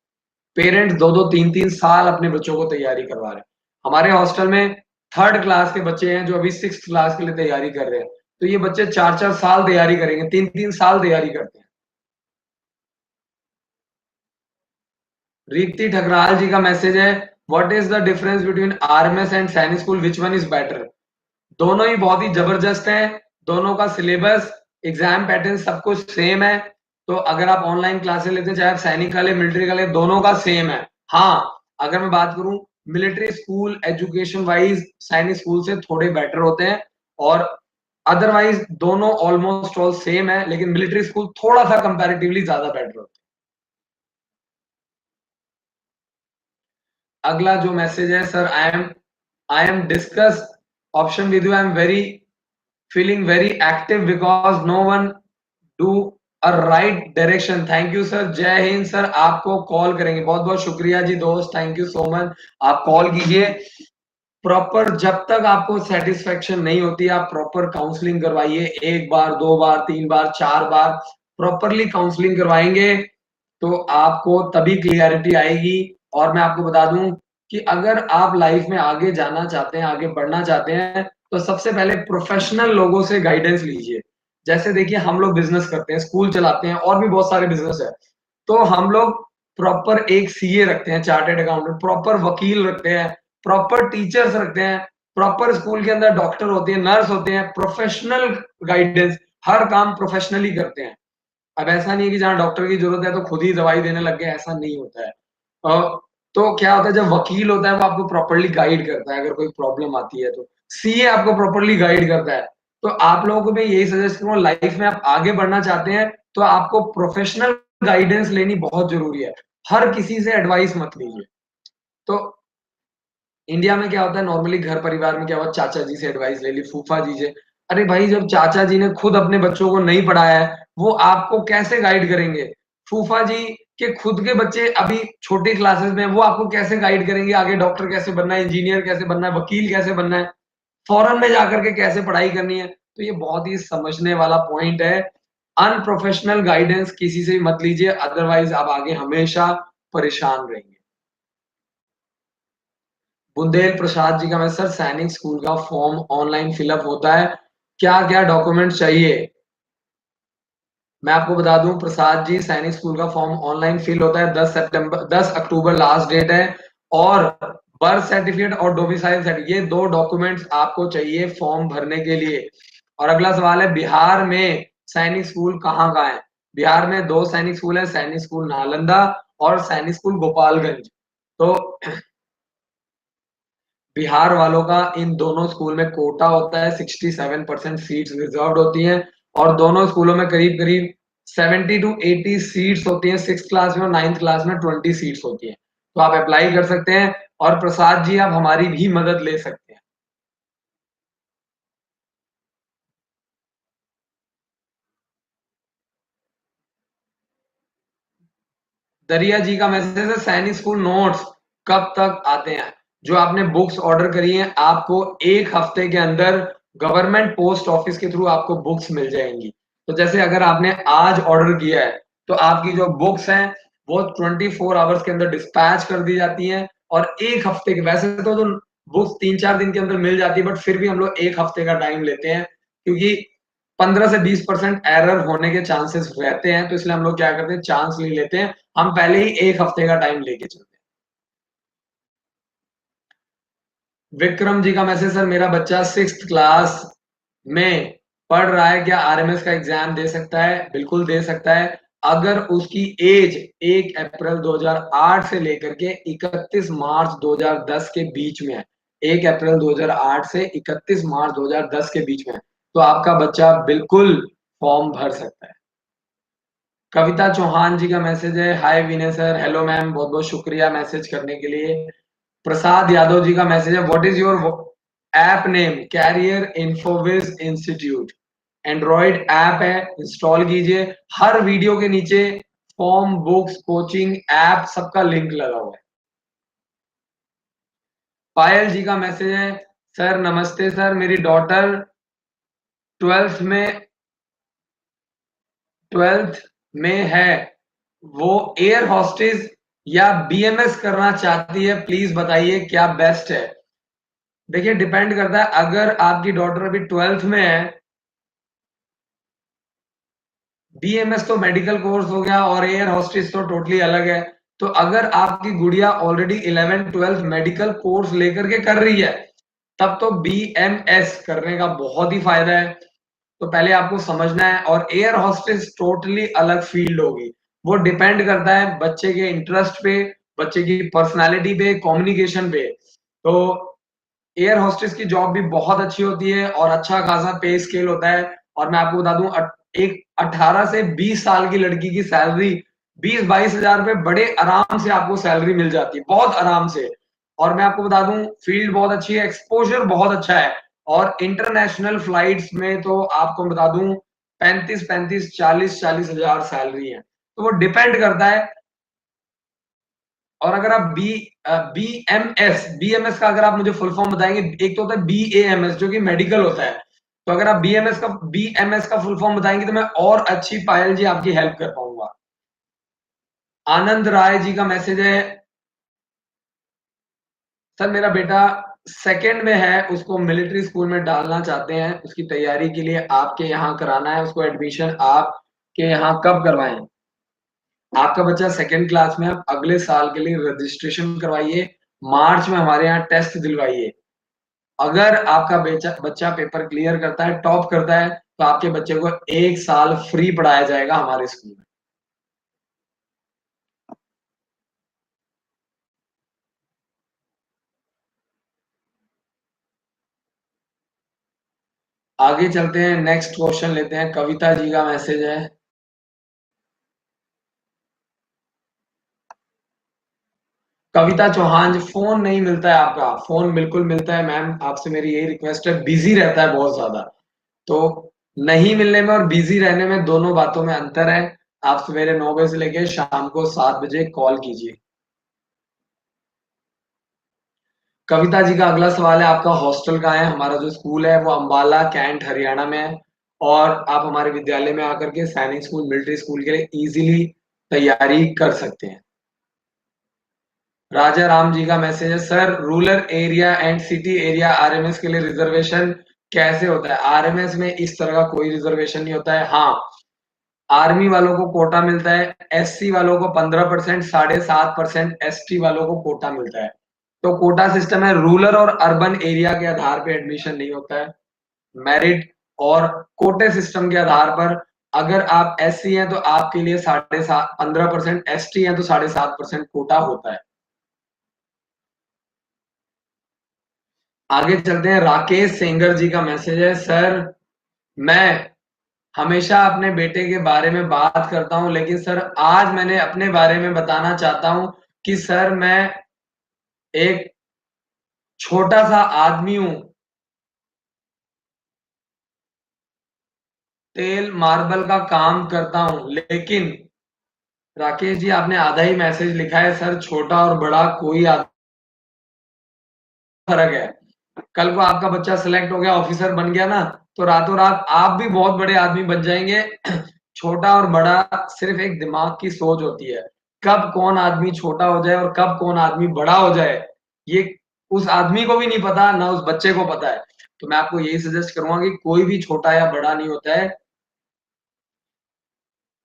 पेरेंट्स 2-2 3-3 साल अपने बच्चों को तैयारी करवा रहे हैं। हमारे हॉस्टल में 3rd क्लास के बच्चे हैं जो अभी 6th क्लास के लिए तैयारी कर रहे हैं। तो ये बच्चे 4-4 साल तैयारी करेंगे, 3-3 साल तैयारी करते हैं। रीति ठकराल जी का मैसेज है, what is the difference between RMS and Sainik school, which one is better? दोनों ही बहुत ही जबरदस्त हैं। दोनों का सिलेबस, एग्जाम पैटर्न सब कुछ सेम है। तो अगर आप ऑनलाइन क्लासेस लेते हैं, चाहे आप सैनिक का ले, मिलिट्री का ले, दोनों का सेम है। हाँ, अगर मैं बात करूं, मिलिट्री स्कूल एजुकेशन वाइज सैनिक स्कूल से थोड़े बेटर होते हैं, और अदरवाइज दोनों ऑलमोस्ट ऑल सेम है, लेकिन मिलिट्री स्कूल थोड़ा सा कंपैरेटिवली ज्यादा बेटर होते हैं। अगला जो मैसेज है, sir I am discuss option with you, I am very feeling very active because no one do a right direction. Thank you sir, जय हिंद सर। आपको कॉल करेंगे। बहुत बहुत शुक्रिया जी दोस्त, थैंक यू सो मच। आप कॉल कीजिए प्रॉपर। जब तक आपको सेटिस्फेक्शन नहीं होती, आप प्रॉपर काउंसलिंग करवाइए। 1 बार 2 बार 3 बार 4 बार प्रॉपरली काउंसलिंग करवाएंगे तो आपको तभी क्लियरिटी आएगी। और मैं आपको बता दूं कि अगर आप लाइफ में आगे जाना चाहते हैं, आगे बढ़ना चाहते हैं, तो सबसे पहले प्रोफेशनल लोगों से गाइडेंस लीजिए। जैसे देखिए, हम लोग बिजनेस करते हैं, स्कूल चलाते हैं, और भी बहुत सारे बिजनेस है। तो हम लोग प्रॉपर एक सीए रखते हैं, चार्टेड अकाउंटेंट, प्रॉपर वकील रखते हैं, प्रॉपर टीचर्स रखते हैं, प्रॉपर स्कूल के अंदर डॉक्टर होते हैं, नर्स होते हैं, प्रोफेशनल गाइडेंस, हर काम प्रोफेशनली करते हैं। अब ऐसा नहीं है कि जहाँ डॉक्टर की जरूरत है तो खुद ही दवाई देने लग गए, ऐसा नहीं होता है। तो क्या होता है, जब वकील होता है वो आपको प्रॉपरली गाइड करता है अगर कोई प्रॉब्लम आती है तो। सीए आपको प्रॉपरली गाइड करता है। तो आप लोगों को मैं यही सजेस्ट करूंगा, लाइफ में आप आगे बढ़ना चाहते हैं तो आपको प्रोफेशनल गाइडेंस लेनी बहुत जरूरी है। हर किसी से एडवाइस मत लीजिए। तो इंडिया में क्या होता है, नॉर्मली घर परिवार में क्या हुआ, चाचा जी से एडवाइस ले ली, फूफा जी से। अरे भाई, जब चाचा जी ने खुद अपने बच्चों को नहीं पढ़ाया है, वो आपको कैसे गाइड करेंगे? फूफा जी के खुद के बच्चे अभी छोटी क्लासेस में, वो आपको कैसे गाइड करेंगे आगे डॉक्टर कैसे बनना है, इंजीनियर कैसे बनना है, वकील कैसे बनना है, फॉरेन में जाकर के कैसे पढ़ाई करनी है? तो ये बहुत ही समझने वाला पॉइंट है। अनप्रोफेशनल गाइडेंस किसी से भी मत लीजिए, अदरवाइज आप आगे हमेशा परेशान रहेंगे। बुंदेल प्रसाद जी का मैसेज, सर सैनिक स्कूल का फॉर्म ऑनलाइन फिलअप होता है, क्या क्या डॉक्यूमेंट चाहिए? मैं आपको बता दूं प्रसाद जी, सैनिक स्कूल का फॉर्म ऑनलाइन फिल होता है। 10 अक्टूबर लास्ट डेट है। और बर्थ सर्टिफिकेट और डोमिसाइल सर्टिफिकेट, ये 2 डॉक्यूमेंट्स आपको चाहिए फॉर्म भरने के लिए। और अगला सवाल है, बिहार में सैनिक स्कूल कहाँ का है? बिहार में 2 सैनिक स्कूल है, सैनिक स्कूल नालंदा और सैनिक स्कूल गोपालगंज। तो बिहार वालों का इन दोनों स्कूल में कोटा होता है, 67% सीट्स रिजर्व्ड होती हैं, और दोनों स्कूलों में करीब-करीब 70 टू 80 सीट्स होती हैं। 6th क्लास में और 9th क्लास में 20 सीट्स होती हैं। तो आप अप्लाई कर सकते हैं, और प्रसाद जी आप हमारी भी मदद ले सकते हैं। दरिया जी का मैसेज है, सैनिक स्कूल नोट्स कब तक आते हैं? जो आपने बुक्स ऑर्डर करी हैं, आपको 1 हफ्ते के अंदर गवर्नमेंट पोस्ट ऑफिस के थ्रू आपको बुक्स मिल जाएंगी। तो जैसे अगर आपने आज ऑर्डर किया है, तो आपकी जो बुक्स हैं वो 24 आवर्स के अंदर डिस्पैच कर दी जाती हैं और 1 हफ्ते के, वैसे तो जो बुक्स 3-4 दिन के अंदर मिल जाती है, बट फिर भी हम लोग 1 हफ्ते का टाइम लेते हैं, क्योंकि 15 से 20% एरर होने के चांसेस रहते हैं, तो इसलिए हम लोग क्या करते हैं, चांस नहीं लेते हैं, हम पहले ही 1 हफ्ते का टाइम लेके चलते हैं। विक्रम जी का मैसेज, सर मेरा बच्चा 6th क्लास में पढ़ रहा है, क्या आरएमएस का एग्जाम दे सकता है? बिल्कुल दे सकता है, अगर उसकी एज 1 अप्रैल 2008 से लेकर के 31 मार्च 2010 के बीच में है। 1 अप्रैल 2008 से 31 मार्च 2010 के बीच में है, तो आपका बच्चा बिल्कुल फॉर्म भर सकता है। कविता चौहान जी का मैसेज है, हाय विनय सर, हेलो मैम, बहुत-बहुत शुक्रिया मैसेज करने के लिए। प्रसाद यादव जी का मैसेज है, what is your app name? Career Infowiz institute, Android app है, इंस्टॉल कीजिए। हर वीडियो के नीचे फॉर्म, बुक्स, कोचिंग, ऐप सबका लिंक लगा हुआ है। पायल जी का मैसेज है, सर नमस्ते सर, मेरी डॉटर 12th में 12th में है, वो एयर होस्टेस या बीएमएस करना चाहती है, प्लीज बताइए क्या बेस्ट है? देखिए डिपेंड करता है, अगर आपकी डॉटर अभी 12th में है, बीएमएस तो मेडिकल कोर्स हो गया और एयर होस्टेस तो टोटली अलग है। तो अगर आपकी गुड़िया already 11th 12th medical course लेकर के कर रही है, तब तो बीएमएस करने का बहुत ही फायदा है। तो पहले आपको समझना है, और एयर होस्टेस टोटली अलग फील्ड होगी। वो डिपेंड करता है बच्चे के इंटरेस्ट पे, बच्चे की पर्सनैलिटी पे, कम्युनिकेशन पे। तो एयर होस्टेस की जॉब भी बहुत अच्छी होती है और अच्छा खासा पे स्केल होता है। और मैं आपको बता दूं, एक 18 से 20 साल की लड़की की सैलरी 20-22 हजार रुपए बड़े आराम से आपको सैलरी मिल जाती है, बहुत आराम से। और मैं आपको बता दूं, फील्ड बहुत अच्छी है, एक्सपोजर बहुत अच्छा है, और इंटरनेशनल फ्लाइट्स में तो आपको बता दूं 35-35, 40-40 हजार सैलरी है। तो वो डिपेंड करता है। और अगर आप बीएमएस का अगर आप मुझे फुल फॉर्म बताएंगे, एक तो होता है बीएएमएस जो कि मेडिकल होता है, तो अगर आप बीएमएस का फुल फॉर्म बताएंगे तो मैं और अच्छी पायल जी आपकी हेल्प कर पाऊंगा। आनंद राय जी का मैसेज है, सर मेरा बेटा सेकंड में है, उसको मिलिट्री स्कूल में डालना चाहते हैं, उसकी तैयारी के लिए आपके यहाँ कराना है, उसको एडमिशन आपके यहाँ कब करवाएं? आपका बच्चा सेकंड क्लास में, आप अगले साल के लिए रजिस्ट्रेशन करवाइए, मार्च में हमारे यहाँ टेस्ट दिलवाइए। अगर आपका बच्चा पेपर क्लियर करता है, टॉप करता है, तो आपके बच्चे को 1 साल फ्री पढ़ाया जाएगा हमारे स्कूल में। आगे चलते हैं, नेक्स्ट क्वेश्चन लेते हैं। कविता जी का मैसेज है, कविता चौहान जी, फोन नहीं मिलता है आपका? फोन बिल्कुल मिलता है मैम, आपसे मेरी यही रिक्वेस्ट है, बिजी रहता है बहुत ज्यादा। तो नहीं मिलने में और बिजी रहने में, दोनों बातों में अंतर है। आप सवेरे 9 बजे से लेकर शाम को 7 बजे कॉल कीजिए। कविता जी का अगला सवाल है, आपका हॉस्टल कहाँ है? हमारा जो स्कूल है वो अंबाला कैंट हरियाणा में है, और आप हमारे विद्यालय में आकर के सैनिक स्कूल, मिलिट्री स्कूल के लिए इजीली तैयारी कर सकते हैं। राजा राम जी का मैसेज है, sir rural area and city area RMS के लिए रिजर्वेशन कैसे होता है? आरएमएस में इस तरह का कोई रिजर्वेशन नहीं होता है। हाँ, आर्मी वालों को कोटा मिलता है, एससी वालों को 15%, 7.5% एसटी वालों को कोटा मिलता है। तो कोटा सिस्टम है, रूरल और अर्बन एरिया के आधार पे एडमिशन नहीं होता है, मेरिट और कोटे सिस्टम के आधार पर। अगर आप एससी हैं तो आपके लिए 7.5 15%, एसटी हैं तो 7.5% कोटा होता है। आगे चलते हैं, राकेश सेंगर जी का मैसेज है, सर मैं हमेशा अपने बेटे के बारे में बात करता हूं, लेकिन सर आज मैंने अपने बारे में बताना चाहता हूं कि सर मैं एक छोटा सा आदमी हूं, तेल मार्बल का काम करता हूं, लेकिन राकेश जी आपने आधा ही मैसेज लिखा है, सर छोटा और बड़ा कोई फर्क है। कल को आपका बच्चा सिलेक्ट हो गया, ऑफिसर बन गया ना, तो रातों रात आप भी बहुत बड़े आदमी बन जाएंगे। छोटा और बड़ा सिर्फ एक दिमाग की सोच होती है। कब कौन आदमी छोटा हो जाए और कब कौन आदमी बड़ा हो जाए, ये उस आदमी को भी नहीं पता, ना उस बच्चे को पता है। तो मैं आपको यही सजेस्ट करूँगा कि कोई भी छोटा या बड़ा नहीं होता है।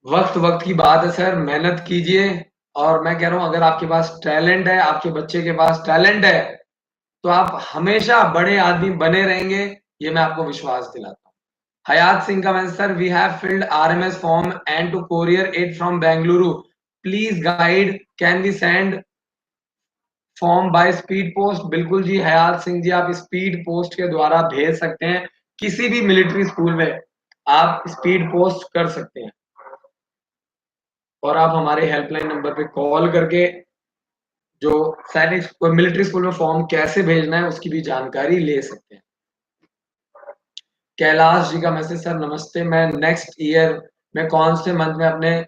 वक़्त-वक़्त की बात है सर, मेहनत कीजिए और मैं कह रहा हूँ अगर आपके पास टैलेंट है, आपके बच्चे के पास टैलेंट है, तो आप हमेशा बड़े आदमी बने रहेंगे, ये मैं आपको विश्वास दिलाता हूँ। हयात सिंह का message sir we have filled RMS form and to courier it from Bengaluru. Please guide can we send form by speed post. बिल्कुल जी हयात सिंह जी, आप स्पीड पोस्ट के द्वारा भेज सकते हैं। किसी भी मिलिट्री स्कूल में आप स्पीड पोस्ट कर सकते हैं और आप हमारे हेल्पलाइन नंबर पे कॉल करके जो सैनिक मिलिट्री स्कूल में फॉर्म कैसे भेजना है उसकी भी जानकारी ले सकते हैं। कैलाश जी का मैसेज सर नमस्ते, मैं नेक्स्ट ईयर में कौन से मंथ में अपने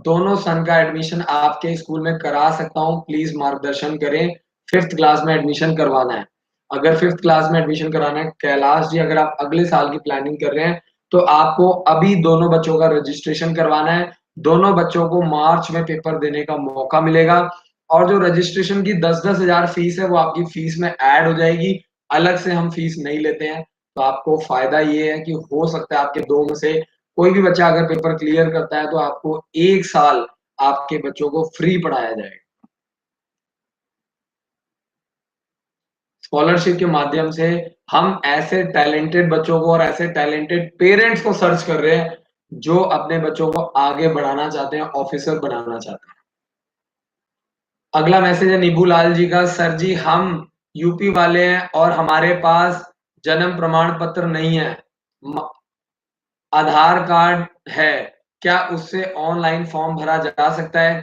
दोनों सन का एडमिशन आपके स्कूल में करा सकता हूँ, प्लीज मार्गदर्शन करें। 5th क्लास में एडमिशन करवाना है। अगर 5th क्लास में एडमिशन कराना है कैलाश जी, अगर आप अगले साल की प्लानिंग कर रहे हैं तो आपको अभी दोनों बच्चों का रजिस्ट्रेशन करवाना है। दोनों बच्चों को मार्च में पेपर देने का मौका मिलेगा और जो रजिस्ट्रेशन की 10-10 हजार फीस है वो आपकी फीस में ऐड हो जाएगी। अलग से हम फीस नहीं लेते हैं। तो आपको फायदा ये है कि हो सकता है आपके दो में से कोई भी बच्चा अगर पेपर क्लियर करता है तो आपको 1 साल आपके बच्चों को फ्री पढ़ाया जाएगा। स्कॉलरशिप के माध्यम से हम ऐसे टैलेंटेड बच्चों को और ऐसे टैलेंटेड पेरेंट्स को सर्च कर रहे हैं जो अपने बच्चों को आगे बढ़ाना चाहते हैं, ऑफिसर बनाना चाहते हैं। अगला मैसेज है नीबू लाल जी का, सर जी हम यूपी वाले हैं और हमारे पास जन्म प्रमाण पत्र नहीं है, आधार कार्ड है, क्या उससे ऑनलाइन फॉर्म भरा जा सकता है?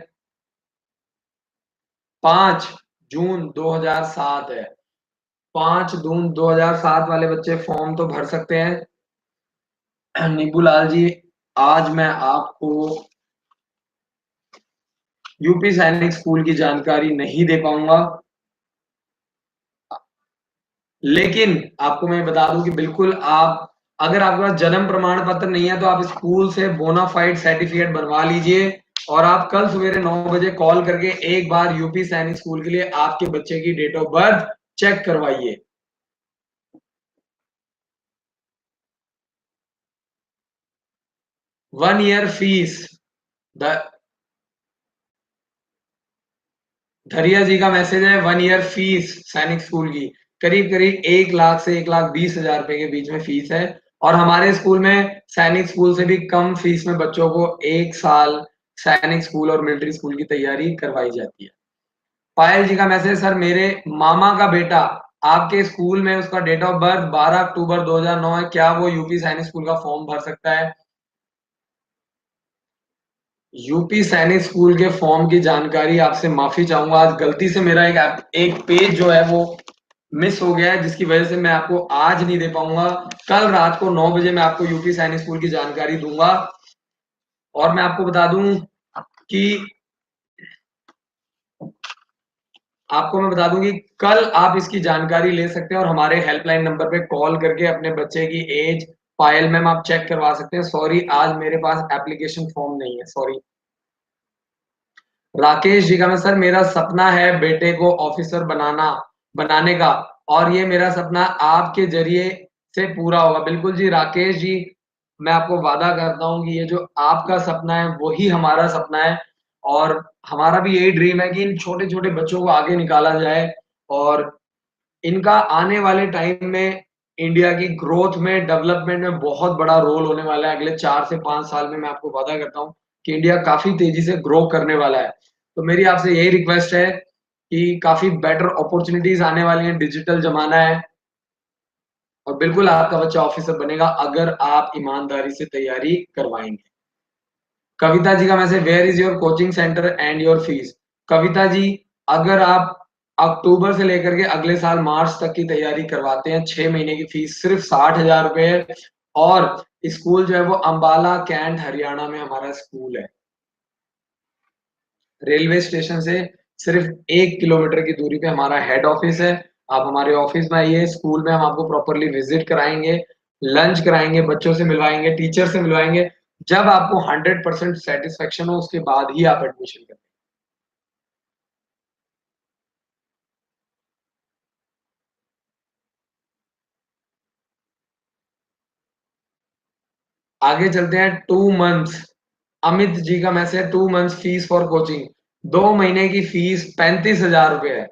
5 जून 2007 है। 5 जून 2007 वाले बच्चे फॉर्म तो भर सकते हैं। नीबू लाल जी, आज मैं आपको यूपी सैनिक स्कूल की जानकारी नहीं दे पाऊंगा, लेकिन आपको मैं बता दूं कि बिल्कुल आप अगर आपके पास जन्म प्रमाण पत्र नहीं है तो आप स्कूल से बोनाफाइड सर्टिफिकेट बनवा लीजिए और आप कल सवेरे 9 बजे कॉल करके एक बार यूपी सैनिक स्कूल के लिए आपके बच्चे की डेट ऑफ बर्थ चेक करवाइए। 1 ईयर फीस, धरिया जी का मैसेज है 1 ईयर फीस सैनिक स्कूल की करीब करीब 1 लाख से 1,20,000 रुपए के बीच में फीस है और हमारे स्कूल में सैनिक स्कूल से भी कम फीस में बच्चों को 1 साल सैनिक स्कूल और मिलिट्री स्कूल की तैयारी करवाई जाती है। पायल जी का मैसेज सर मेरे मामा का बेटा आपके स्कूल में उसका डेट ऑफ बर्थ 12 अक्टूबर 2009 है, क्या वो यूपी सैनिक स्कूल का फॉर्म भर सकता है? यूपी सैनिक स्कूल के फॉर्म की जानकारी आपसे माफी चाहूंगा, आज गलती से मेरा एक पेज जो है वो मिस हो गया है जिसकी वजह से मैं आपको आज नहीं दे पाऊंगा। कल रात को 9 बजे मैं आपको यूपी सैनिक स्कूल की जानकारी दूंगा और मैं आपको बता दूं कि कल आप इसकी जानकारी ले सकते हैं और हमारे हेल्पलाइन नंबर पे कॉल करके अपने बच्चे की एज पायल मैम आप चेक करवा सकते हैं। सॉरी आज मेरे पास एप्लीकेशन फॉर्म नहीं है, सॉरी। राकेश जी का मैं सर मेरा सपना है बेटे को ऑफिसर बनाने का और ये मेरा सपना आपके जरिए से पूरा होगा। बिल्कुल जी राकेश जी, मैं आपको वादा करता हूँ कि ये जो आपका सपना है वही हमारा सपना है और हमारा भी यही ड्रीम है कि इन छोटे-छोटे बच्चों को आगे निकाला जाए और इनका आने वाले टाइम में इंडिया की ग्रोथ में, डेवलपमेंट में बहुत बड़ा रोल होने वाला है। अगले 4 से 5 साल में मैं आपको वादा करता हूँ कि इंडिया काफ़ी तेज़ी से ग्रो करने वाला है। तो मेरी आपसे यही रिक्वेस्ट है कि काफ़ी बेटर अपॉर्च्युनिटीज़ आने वाली हैं, डिजिटल ज़माना है और बिल्कुल आपका बच्चा ऑफिसर बनेगा अगर आप ईमानदारी से तैयारी करवाएँगे। कविता जी का message where is your coaching centre and your fees? Kavita ji, अगर आप अक्टूबर से लेकर के अगले साल मार्च तक की तैयारी करवाते हैं, 6 महीने की फीस सिर्फ 60,000 रुपए है और स्कूल जो है वो अम्बाला कैंट हरियाणा में हमारा स्कूल है। रेलवे स्टेशन से सिर्फ 1 किलोमीटर की दूरी पे हमारा हेड ऑफिस है। आप हमारे ऑफिस में आइए, स्कूल में हम आपको प्रॉपर्ली विजिट कराएँगे, लंच कराएँगे, बच्चों से मिलवाएँगे, टीचर से मिलवाएँगे। जब आपको 100% सैटिस्फैक्शन हो उसके बाद ही आप एडमिशन करें। आगे चलते हैं 2 मंथ्स। अमित जी का मैसेज है 2 मंथ्स फीस फॉर कोचिंग। 2 महीने की फीस 35,000 रुपए है।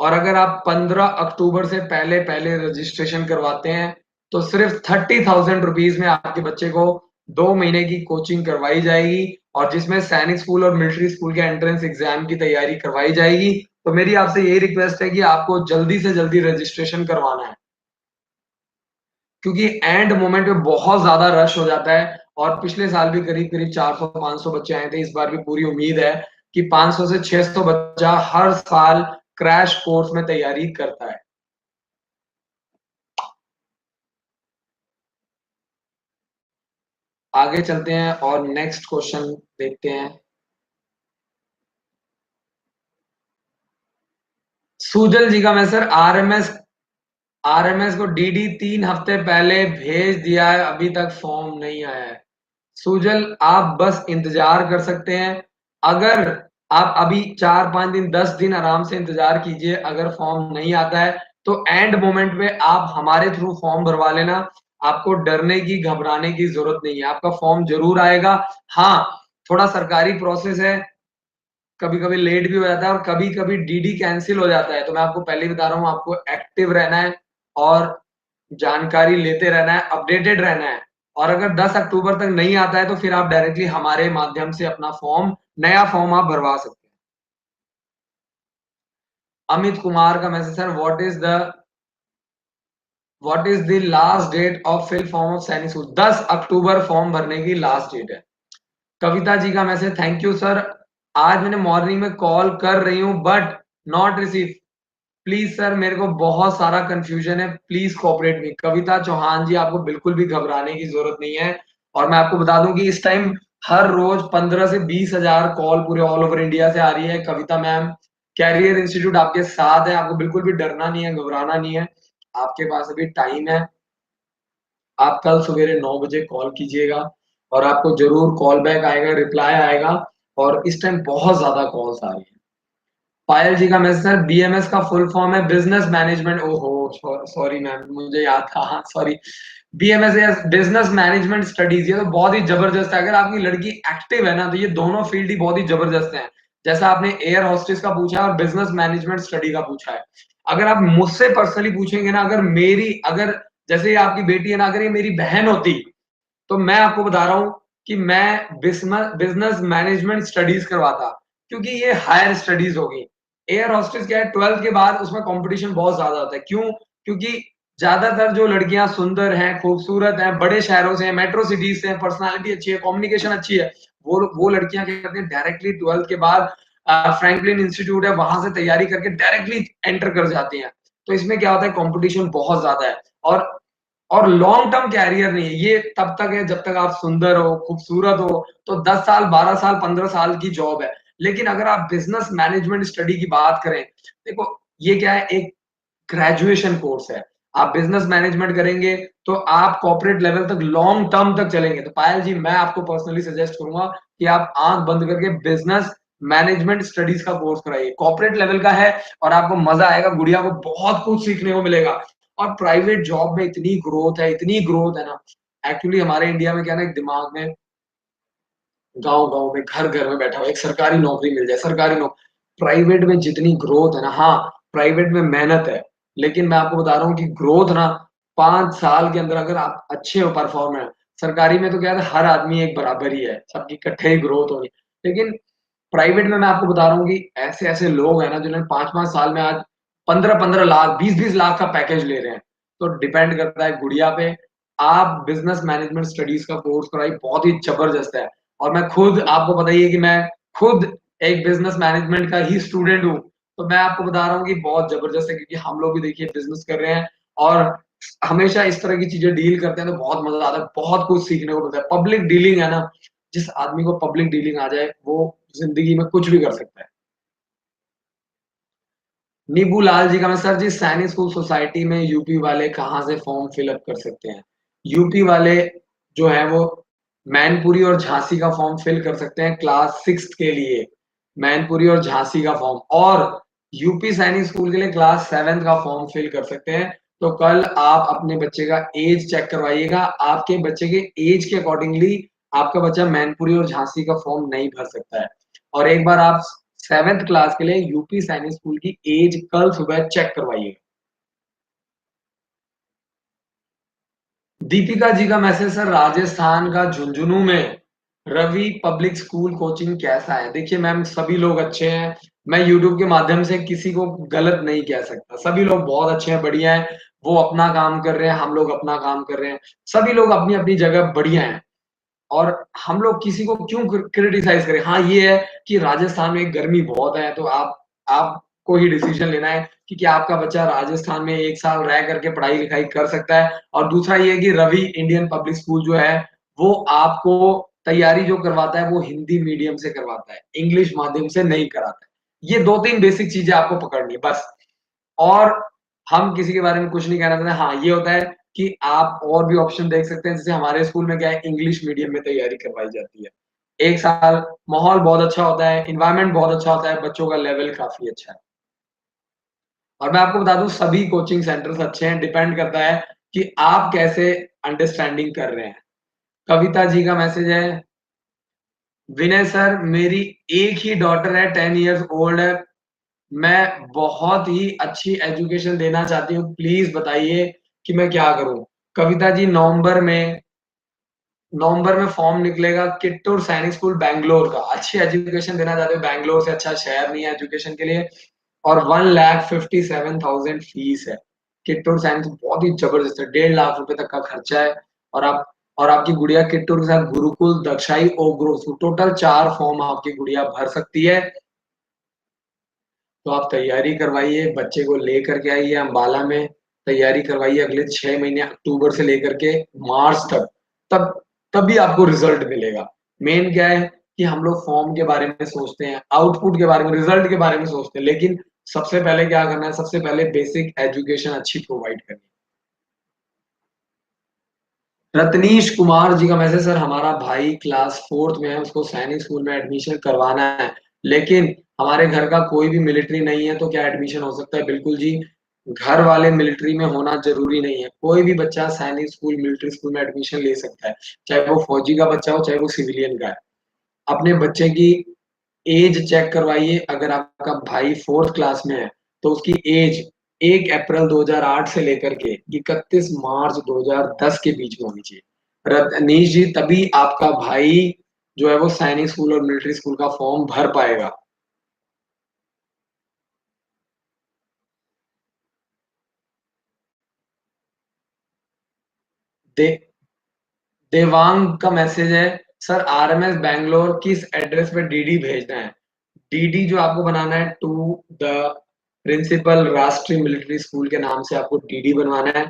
और अगर आप 15 अक्टूबर से पहले पहले रजिस्ट्रेशन करवाते हैं तो सिर्फ 30,000 रुपीज में आपके बच्चे को 2 महीने की कोचिंग करवाई जाएगी और जिसमें सैनिक स्कूल और मिलिट्री स्कूल के एंट्रेंस एग्जाम की तैयारी करवाई जाएगी। तो मेरी आपसे यही रिक्वेस्ट है कि आपको जल्दी से जल्दी रजिस्ट्रेशन करवाना है, क्योंकि एंड मोमेंट में बहुत ज्यादा रश हो जाता है। और पिछले साल भी करीब करीब 400-500 बच्चे आए थे। इस बार भी पूरी उम्मीद है कि 500 से 600 बच्चा हर साल क्रैश कोर्स में तैयारी करता है। आगे चलते हैं और नेक्स्ट क्वेश्चन देखते हैं। सुजल जी का मैसेज, आरएमएस को डीडी 3 हफ्ते पहले भेज दिया है, अभी तक फॉर्म नहीं आया है। सुजल, आप बस इंतजार कर सकते हैं। अगर आप अभी 4-5 दिन 10 दिन आराम से इंतजार कीजिए। अगर फॉर्म नहीं आता है तो एंड मोमेंट में आप हमारे थ्रू फॉर्म भरवा लेना। आपको डरने की घबराने की जरूरत नहीं है, आपका फॉर्म जरूर आएगा। हाँ, थोड़ा सरकारी प्रोसेस है, कभी कभी लेट भी हो जाता है और कभी कभी डीडी कैंसिल हो जाता है। तो मैं आपको पहले ही बता रहा हूँ, आपको एक्टिव रहना है और जानकारी लेते रहना है, अपडेटेड रहना है। और अगर 10 अक्टूबर तक नहीं आता है तो फिर आप डायरेक्टली हमारे माध्यम से अपना नया फॉर्म आप भरवा सकते हैं। अमित कुमार का message, sir what is the last date of fill form of Sainik school. 10 अक्टूबर फॉर्म भरने की लास्ट डेट है। कविता जी का मैसेज, थैंक यू सर, आज मैंने मॉर्निंग में कॉल कर रही हूँ but not receive. Please sir, मेरे को बहुत सारा कंफ्यूजन है, प्लीज कोऑपरेट मी। कविता चौहान जी, आपको बिल्कुल भी घबराने की जरूरत नहीं है। और मैं आपको बता दूं कि इस टाइम हर रोज 15 से 20 हजार कॉल पूरे ऑल ओवर इंडिया से आ रही है। कविता मैम, कैरियर इंस्टीट्यूट आपके साथ है, आपको बिल्कुल भी डरना नहीं है, घबराना नहीं है। आपके पास अभी टाइम है। आप कल सवेरे 9 बजे कॉल कीजिएगा और आपको जरूर कॉल बैक आएगा, रिप्लाई आएगा। और इस टाइम बहुत ज्यादा कॉल्स आ रही है। पायल जी का मैसेज है, बीएमएस का फुल फॉर्म है बिजनेस मैनेजमेंट। ओहो, सॉरी मैम, मुझे याद था, हाँ सॉरी। बीएमएस या बिजनेस मैनेजमेंट स्टडीज, ये तो बहुत ही जबरदस्त है। अगर आपकी लड़की एक्टिव है ना तो ये दोनों फील्ड ही बहुत ही जबरदस्त हैं। जैसा आपने एयर होस्टेस का पूछा है और बिजनेस मैनेजमेंट स्टडी का पूछा है। अगर आप मुझसे पर्सनली पूछेंगे ना, अगर जैसे ये आपकी बेटी है ना, अगर ये मेरी बहन होती तो मैं आपको बता रहा हूँ कि मैं बिजनेस मैनेजमेंट स्टडीज करवाता, क्योंकि ये हायर स्टडीज होगी। एयर हॉस्टेस क्या है, 12th के बाद उसमें कंपटीशन बहुत ज्यादा होता है। क्यों? क्योंकि ज्यादातर जो लड़कियां सुंदर हैं, खूबसूरत हैं, बड़े शहरों से हैं, मेट्रो सिटीज से हैं, पर्सनालिटी अच्छी है, कम्युनिकेशन अच्छी है, वो लड़कियां क्या करती हैं, डायरेक्टली 12th के बाद फ्रैंकलिन इंस्टीट्यूट है वहां से तैयारी करके डायरेक्टली एंटर कर जाती हैं। तो इसमें क्या होता है, कंपटीशन बहुत ज्यादा है। और लॉन्ग टर्म कैरियर नहीं है ये, तब तक है जब तक आप सुंदर हो, खूबसूरत हो। तो 10 साल, 12 साल, 15 साल की जॉब है। लेकिन अगर आप बिजनेस मैनेजमेंट स्टडी की बात करें, देखो ये क्या है, एक ग्रेजुएशन कोर्स है। आप बिजनेस मैनेजमेंट करेंगे तो आप कॉर्पोरेट लेवल तक, लॉन्ग टर्म तक चलेंगे। तो पायल जी, मैं आपको पर्सनली सजेस्ट करूंगा कि आप आंख बंद करके बिजनेस मैनेजमेंट स्टडीज का कोर्स कराइए। कॉर्पोरेट लेवल का है और आपको मजा आएगा, गुड़िया को बहुत कुछ सीखने को मिलेगा। और प्राइवेट जॉब में इतनी ग्रोथ है, इतनी ग्रोथ है ना। एक्चुअली हमारे इंडिया में क्या ना, एक दिमाग में, गांव गांव में, घर घर में बैठा हुआ एक सरकारी नौकरी मिल जाए, सरकारी नौकरी। प्राइवेट में जितनी ग्रोथ है ना, हाँ प्राइवेट में मेहनत है, लेकिन मैं आपको बता रहा हूँ कि ग्रोथ ना 5 साल के अंदर अगर आप अच्छे हो, परफॉर्मेंस। सरकारी में तो क्या है, हर आदमी एक बराबर ही है, सबकी इकट्ठे ही ग्रोथ होगी। लेकिन प्राइवेट में मैं आपको बता रहा हूँ कि ऐसे ऐसे लोग हैं ना जिन्होंने 5-5 साल में आज 15-15 लाख, 20-20 लाख का पैकेज ले रहे हैं। तो डिपेंड करता है गुड़िया पे। आप बिजनेस मैनेजमेंट स्टडीज का कोर्स कराइए, बहुत ही जबरदस्त है। और मैं खुद, आपको पता ही है कि मैं खुद एक बिजनेस मैनेजमेंट का ही स्टूडेंट हूँ। तो मैं आपको बता रहा हूँ कि बहुत जबरदस्त है, क्योंकि हम लोग भी देखिए बिजनेस कर रहे हैं और हमेशा इस तरह की चीजें डील करते हैं तो बहुत मजा आता है, बहुत कुछ सीखने को मिलता है। पब्लिक डीलिंग है ना, जिस आदमी को पब्लिक डीलिंग आ जाए वो जिंदगी में कुछ भी कर सकता है। नीबू लाल जी का मैं, सर जी सैनिक स्कूल सोसाइटी में यूपी वाले कहाँ से फॉर्म फिलअप कर सकते हैं। यूपी वाले जो है वो मैनपुरी और झांसी का फॉर्म फिल कर सकते हैं क्लास 6 के लिए, मैनपुरी और झांसी का फॉर्म, और यूपी सैनिक स्कूल के लिए क्लास 7 का फॉर्म फिल कर सकते हैं। तो कल आप अपने बच्चे का एज चेक करवाइएगा, आपके बच्चे के एज के अकॉर्डिंगली आपका बच्चा मैनपुरी और झांसी का फॉर्म नहीं भर सकता है। और एक बार आप 7th क्लास के लिए यूपी सैनिक स्कूल की एज कल सुबह चेक करवाइएगा। दीपिका जी का मैसेज, सर राजस्थान का झुंझुनू में रवि पब्लिक स्कूल कोचिंग कैसा है? देखिए मैम, सभी लोग अच्छे हैं, मैं यूट्यूब के माध्यम से किसी को गलत नहीं कह सकता, सभी लोग बहुत अच्छे हैं, बढ़िया हैं, वो अपना काम कर रहे हैं, हम लोग अपना काम कर रहे हैं, सभी लोग अपनी अपनी जगह बढ़िया हैं। और हम लोग किसी को क्यों क्रिटिसाइज करें? हाँ, ये है कि राजस्थान में गर्मी बहुत है, तो आपको ही डिसीजन लेना है कि क्या आपका बच्चा राजस्थान में 1 साल रह करके पढ़ाई-लिखाई कर सकता है। और दूसरा ये है कि रवि इंडियन पब्लिक स्कूल जो है, वो आपको तैयारी जो करवाता है, वो हिंदी मीडियम से करवाता है, इंग्लिश माध्यम से नहीं कराता है। ये 2-3 बेसिक चीज़ें आपको पकड़नी है बस। और हम किसी के बारे में कुछ नहीं कहना चाहते। हाँ, ये होता है कि आप और भी ऑप्शन देख सकते हैं, जैसे हमारे स्कूल में क्या है, इंग्लिश मीडियम में तैयारी करवाई जाती है। 1 साल माहौल बहुत अच्छा होता है, एनवायरनमेंट बहुत अच्छा होता है, बच्चों का लेवल काफ़ी अच्छा है। और मैं आपको बता दूँ, सभी कोचिंग सेंटर्स अच्छे हैं, डिपेंड करता है कि आप कैसे अंडरस्टैंडिंग कर रहे हैं। कविता जी का मैसेज है, विनय सर मेरी एक ही डॉटर है, 10 इयर्स ओल्ड है, मैं बहुत ही अच्छी एजुकेशन देना चाहती हूँ, प्लीज़ बताइए कि मैं क्या करूँ? कविता जी, नवंबर में फॉर्म निकलेगा किट्टूर सैनिक स्कूल बैंगलोर का। अच्छी एजुकेशन देना चाहते हो, बैंगलोर से अच्छा शहर नहीं है एजुकेशन के लिए। और 1,57,000 फीस है। किट्टूर सैनिक बहुत ही ज़बरदस्त है, 1.5 लाख रुपए तक का खर्चा है। और आप और आपकी गुड़िया किट्टूर के साथ गुरुकुल, दक्षाई और ग्रोथ, टोटल 4 फॉर्म आपकी गुड़िया भर सकती है। तो आप तैयारी करवाइए, बच्चे को लेकर के आइए अम्बाला में, तैयारी करवाइए अगले 6 महीने अक्टूबर से लेकर के मार्च तक, तब तभी आपको रिज़ल्ट मिलेगा। मेन क्या है कि हम लोग फॉर्म के बारे में सोचते हैं, आउटपुट के बारे में, रिज़ल्ट के बारे में सोचते हैं, लेकिन सबसे पहले क्या करना है, सबसे पहले बेसिक एजुकेशन अच्छी प्रोवाइड करनी है। रत्नीश कुमार जी का मैसेज, सर हमारा भाई क्लास 4th में है, उसको सैनिक स्कूल में एडमिशन करवाना है, लेकिन हमारे घर का कोई भी मिलिट्री नहीं है, तो क्या एडमिशन हो सकता है? बिल्कुल जी, घर वाले मिलिट्री में होना ज़रूरी नहीं है, कोई भी बच्चा सैनिक स्कूल, मिलिट्री स्कूल में एडमिशन ले सकता है, चाहे वो फौजी का बच्चा हो, चाहे वो सिविलियन का है। अपने बच्चे की एज चेक करवाइए, अगर आपका भाई 4th क्लास में है, तो उसकी एज 1 अप्रैल 2008 से लेकर के 31 मार्च 2010 के बीच में होनी चाहिए। रत्नीश जी, तभी आपका भाई जो है वो सैनिक स्कूल और मिलिट्री स्कूल का फॉर्म भर पाएगा। दे देवांग का मैसेज है, सर आरएमएस बैंगलोर किस एड्रेस पे डीडी भेजना है? डीडी जो आपको बनाना है, टू द प्रिंसिपल राष्ट्रीय मिलिट्री स्कूल के नाम से आपको डीडी बनवाना है।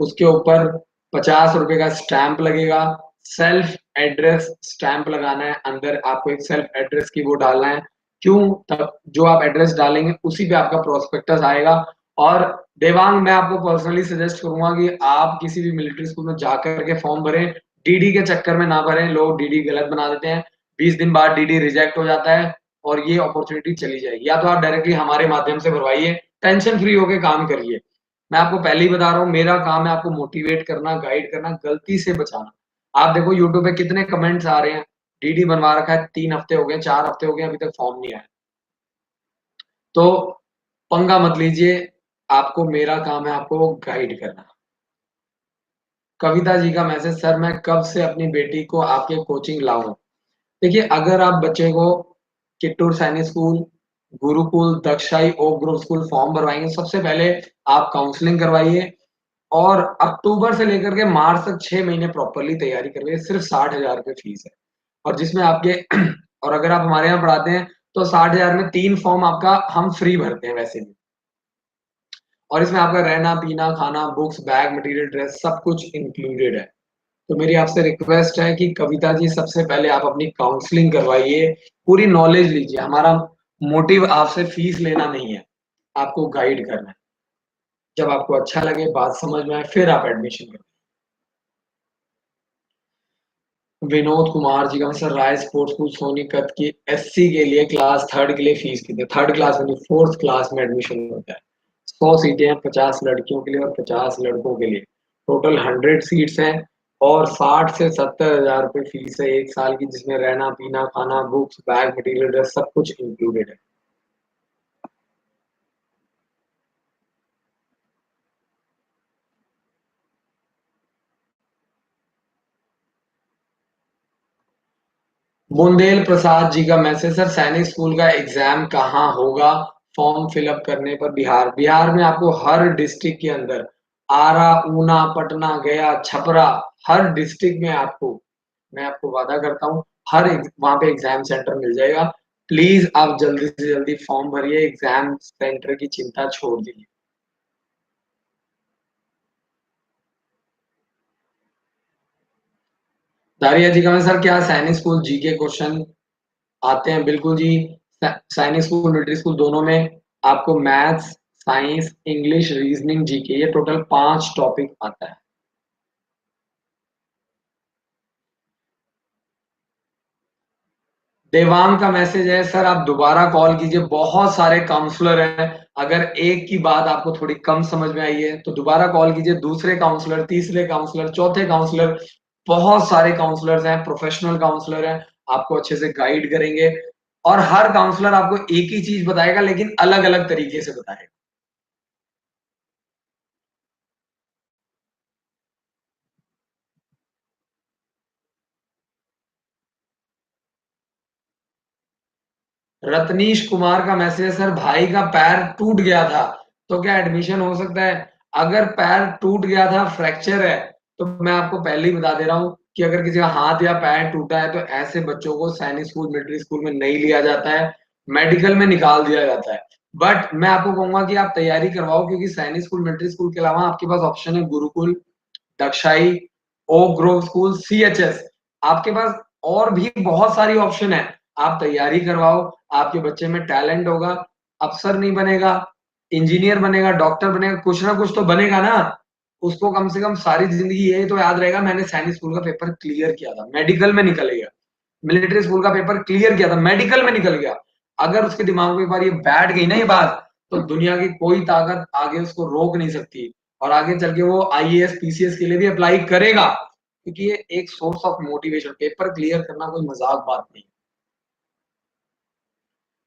उसके ऊपर 50 रुपए का स्टैंप लगेगा, सेल्फ एड्रेस स्टैंप लगाना है, अंदर आपको एक सेल्फ एड्रेस की वो डालना है। क्यों? तब जो आप एड्रेस डालेंगे उसी पे आपका प्रोस्पेक्टस आएगा। और देवांग, मैं आपको पर्सनली सजेस्ट करूंगा कि आप किसी भी मिलिट्री स्कूल में जाकर के फॉर्म भरें, डीडी के चक्कर में ना भरें, लोग डीडी गलत बना देते हैं, 20 दिन बाद डीडी रिजेक्ट हो जाता है और ये अपॉर्चुनिटी चली जाएगी। या तो आप डायरेक्टली हमारे माध्यम से भरवाइए, टेंशन फ्री होके काम करिए। मैं आपको पहले ही बता रहा हूँ, मेरा काम है आपको मोटिवेट करना, गाइड करना, गलती से बचाना। आप देखो यूट्यूब पे कितने कमेंट्स आ रहे हैं, डीडी बनवा रखा है, 3 हफ्ते हो गए, 4 हफ्ते हो गए, अभी तक फॉर्म नहीं आया। तो पंगा मत लीजिए, आपको, मेरा काम है आपको गाइड करना। कविता जी का मैसेज, सर मैं कब से अपनी बेटी को आपके कोचिंग लाऊं? देखिए, अगर आप बच्चे को किट्टूर सैनिक स्कूल, गुरुकुल, दक्षाई ओक ग्रुप स्कूल फॉर्म भरवाएंगे, सबसे पहले आप काउंसलिंग करवाइए और अक्टूबर से लेकर के मार्च तक 6 महीने प्रॉपर्ली तैयारी करवाइए। सिर्फ 60,000 रुपए फीस है। और जिसमें आपके और अगर आप हमारे यहाँ पढ़ाते हैं तो 60,000 में 3 फॉर्म आपका हम फ्री भरते हैं वैसे भी। और इसमें आपका रहना, पीना, खाना, बुक्स, बैग, मटेरियल, ड्रेस सब कुछ इंक्लूडेड है। तो मेरी आपसे रिक्वेस्ट है कि कविता जी, सबसे पहले आप अपनी काउंसलिंग करवाइए, पूरी नॉलेज लीजिए। हमारा मोटिव आपसे फीस लेना नहीं है, आपको गाइड करना है। जब आपको अच्छा लगे, बात समझ में आए, फिर आप एडमिशन करें। विनोद कुमार जी का सर, राय स्पोर्ट्स स्कूल सोनीपत की एससी के लिए क्लास थर्ड के लिए फीस कितनी? थर्ड क्लास में नहीं, फोर्थ क्लास में एडमिशन होता है। 100 सीटें हैं, 50 लड़कियों के लिए और 50 लड़कों के लिए। टोटल 100 सीट्स हैं और 60 से 70 हजार रुपये फीस है एक साल की, जिसमें रहना पीना खाना बुक्स बैग मटेरियल ड्रेस सब कुछ इंक्लूडेड है। बुंदेल प्रसाद जी का मैसेज, सर सैनिक स्कूल का एग्जाम कहाँ होगा? फॉर्म फिलअप करने पर बिहार में आपको हर डिस्ट्रिक्ट के अंदर आरा, ऊना, पटना, गया, छपरा, हर डिस्ट्रिक्ट में आपको, मैं आपको वादा करता हूँ, वहां पे एग्जाम सेंटर मिल जाएगा। प्लीज आप जल्दी से जल्दी फॉर्म भरिए, एग्जाम सेंटर की चिंता छोड़ दीजिए। दारिया जी का मैं, सर क्या सैनिक स्कूल जीके क्वेश्चन आते हैं? बिल्कुल जी। सैनिक स्कूल मिलिट्री स्कूल दोनों में आपको maths, science, English, reasoning, GK, ये टोटल 5 टॉपिक आता है। देवांग का मैसेज है, सर आप दोबारा कॉल कीजिए, बहुत सारे काउंसलर हैं, अगर एक की बात आपको थोड़ी कम समझ में आई है तो दोबारा कॉल कीजिए, दूसरे काउंसलर, तीसरे काउंसलर, चौथे काउंसलर, बहुत सारे काउंसलर्स हैं, प्रोफेशनल काउंसलर हैं, आपको अच्छे से गाइड करेंगे और हर काउंसलर आपको एक ही चीज बताएगा लेकिन अलग अलग तरीके से बताएगा। रत्नीश कुमार का मैसेज है, सर भाई का पैर टूट गया था तो क्या एडमिशन हो सकता है? अगर पैर टूट गया था, फ्रैक्चर है, तो मैं आपको पहले ही बता दे रहा हूँ कि अगर किसी का हाथ या पैर टूटा है तो ऐसे बच्चों को सैनिक स्कूल मिलिट्री स्कूल में नहीं लिया जाता है, मेडिकल में निकाल दिया जाता है। बट मैं आपको कहूंगा कि आप तैयारी करवाओ, क्योंकि सैनिक स्कूल मिलिट्री स्कूल के अलावा आपके पास ऑप्शन है गुरुकुल, दक्षाई, ओक ग्रोव स्कूल, सीएचएस, आपके पास और भी बहुत सारी ऑप्शन है। आप तैयारी करवाओ, आपके बच्चे में टैलेंट होगा, अफसर नहीं बनेगा, इंजीनियर बनेगा, डॉक्टर बनेगा, कुछ ना कुछ तो बनेगा ना। उसको कम से कम सारी जिंदगी ये तो याद रहेगा, मैंने सैनिक स्कूल का पेपर क्लियर किया था, मेडिकल में निकल गया। मिलिट्री स्कूल का पेपर क्लियर किया था, मेडिकल में निकल गया। अगर उसके दिमाग में एक बार ये बैठ गई ना ये बात, तो दुनिया की कोई ताकत आगे उसको रोक नहीं सकती और आगे चल के वो आईएएस पीसीएस के लिए भी अप्लाई करेगा, क्योंकि ये एक source of motivation, paper clear करना कोई मजाक बात नहीं।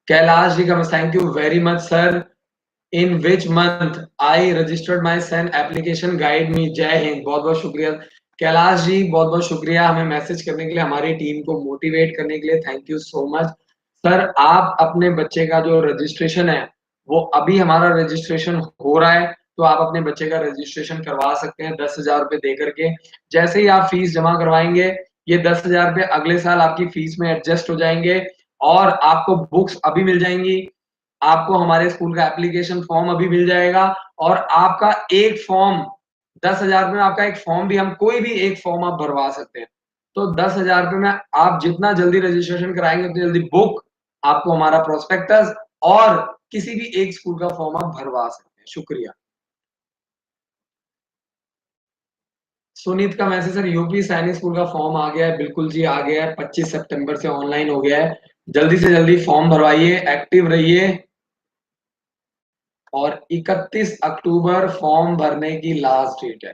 कैलाश जी का, thank you very much sir. In which month I registered my son application, guide me, Jai Hind. बहुत बहुत शुक्रिया कैलाश जी, बहुत बहुत शुक्रिया हमें मैसेज करने के लिए, हमारी टीम को मोटिवेट करने के लिए, thank you so much. Sir आप अपने बच्चे का जो रजिस्ट्रेशन है, वो अभी हमारा रजिस्ट्रेशन हो रहा है, तो आप अपने बच्चे का रजिस्ट्रेशन करवा सकते हैं 10 हजार रुपए दे करके। जैसे ही आप फीस जमा करवाएंगे, ये 10 हजार रुपए अगले साल आपकी फीस में एडजस्ट हो जाएंगे और आपको बुक्स अभी मिल जाएंगी, आपको हमारे स्कूल का एप्लीकेशन फॉर्म अभी मिल जाएगा और आपका एक फॉर्म 10 हजार में, आपका एक फॉर्म भी, हम कोई भी एक फॉर्म आप भरवा सकते हैं। तो 10 हजार में आप जितना जल्दी रजिस्ट्रेशन कराएंगे उतनी जल्दी बुक, आपको हमारा प्रोस्पेक्टस और किसी भी एक स्कूल का फॉर्म आप भरवा सकते हैं। शुक्रिया। सुनीत का मैसेज, सर यूपी सैनिक स्कूल का फॉर्म आ गया है। बिल्कुल जी आ गया है, 25 सितंबर से ऑनलाइन हो गया है। जल्दी से जल्दी फॉर्म भरवाइए, एक्टिव रहिए और 31 अक्टूबर फॉर्म भरने की लास्ट डेट है।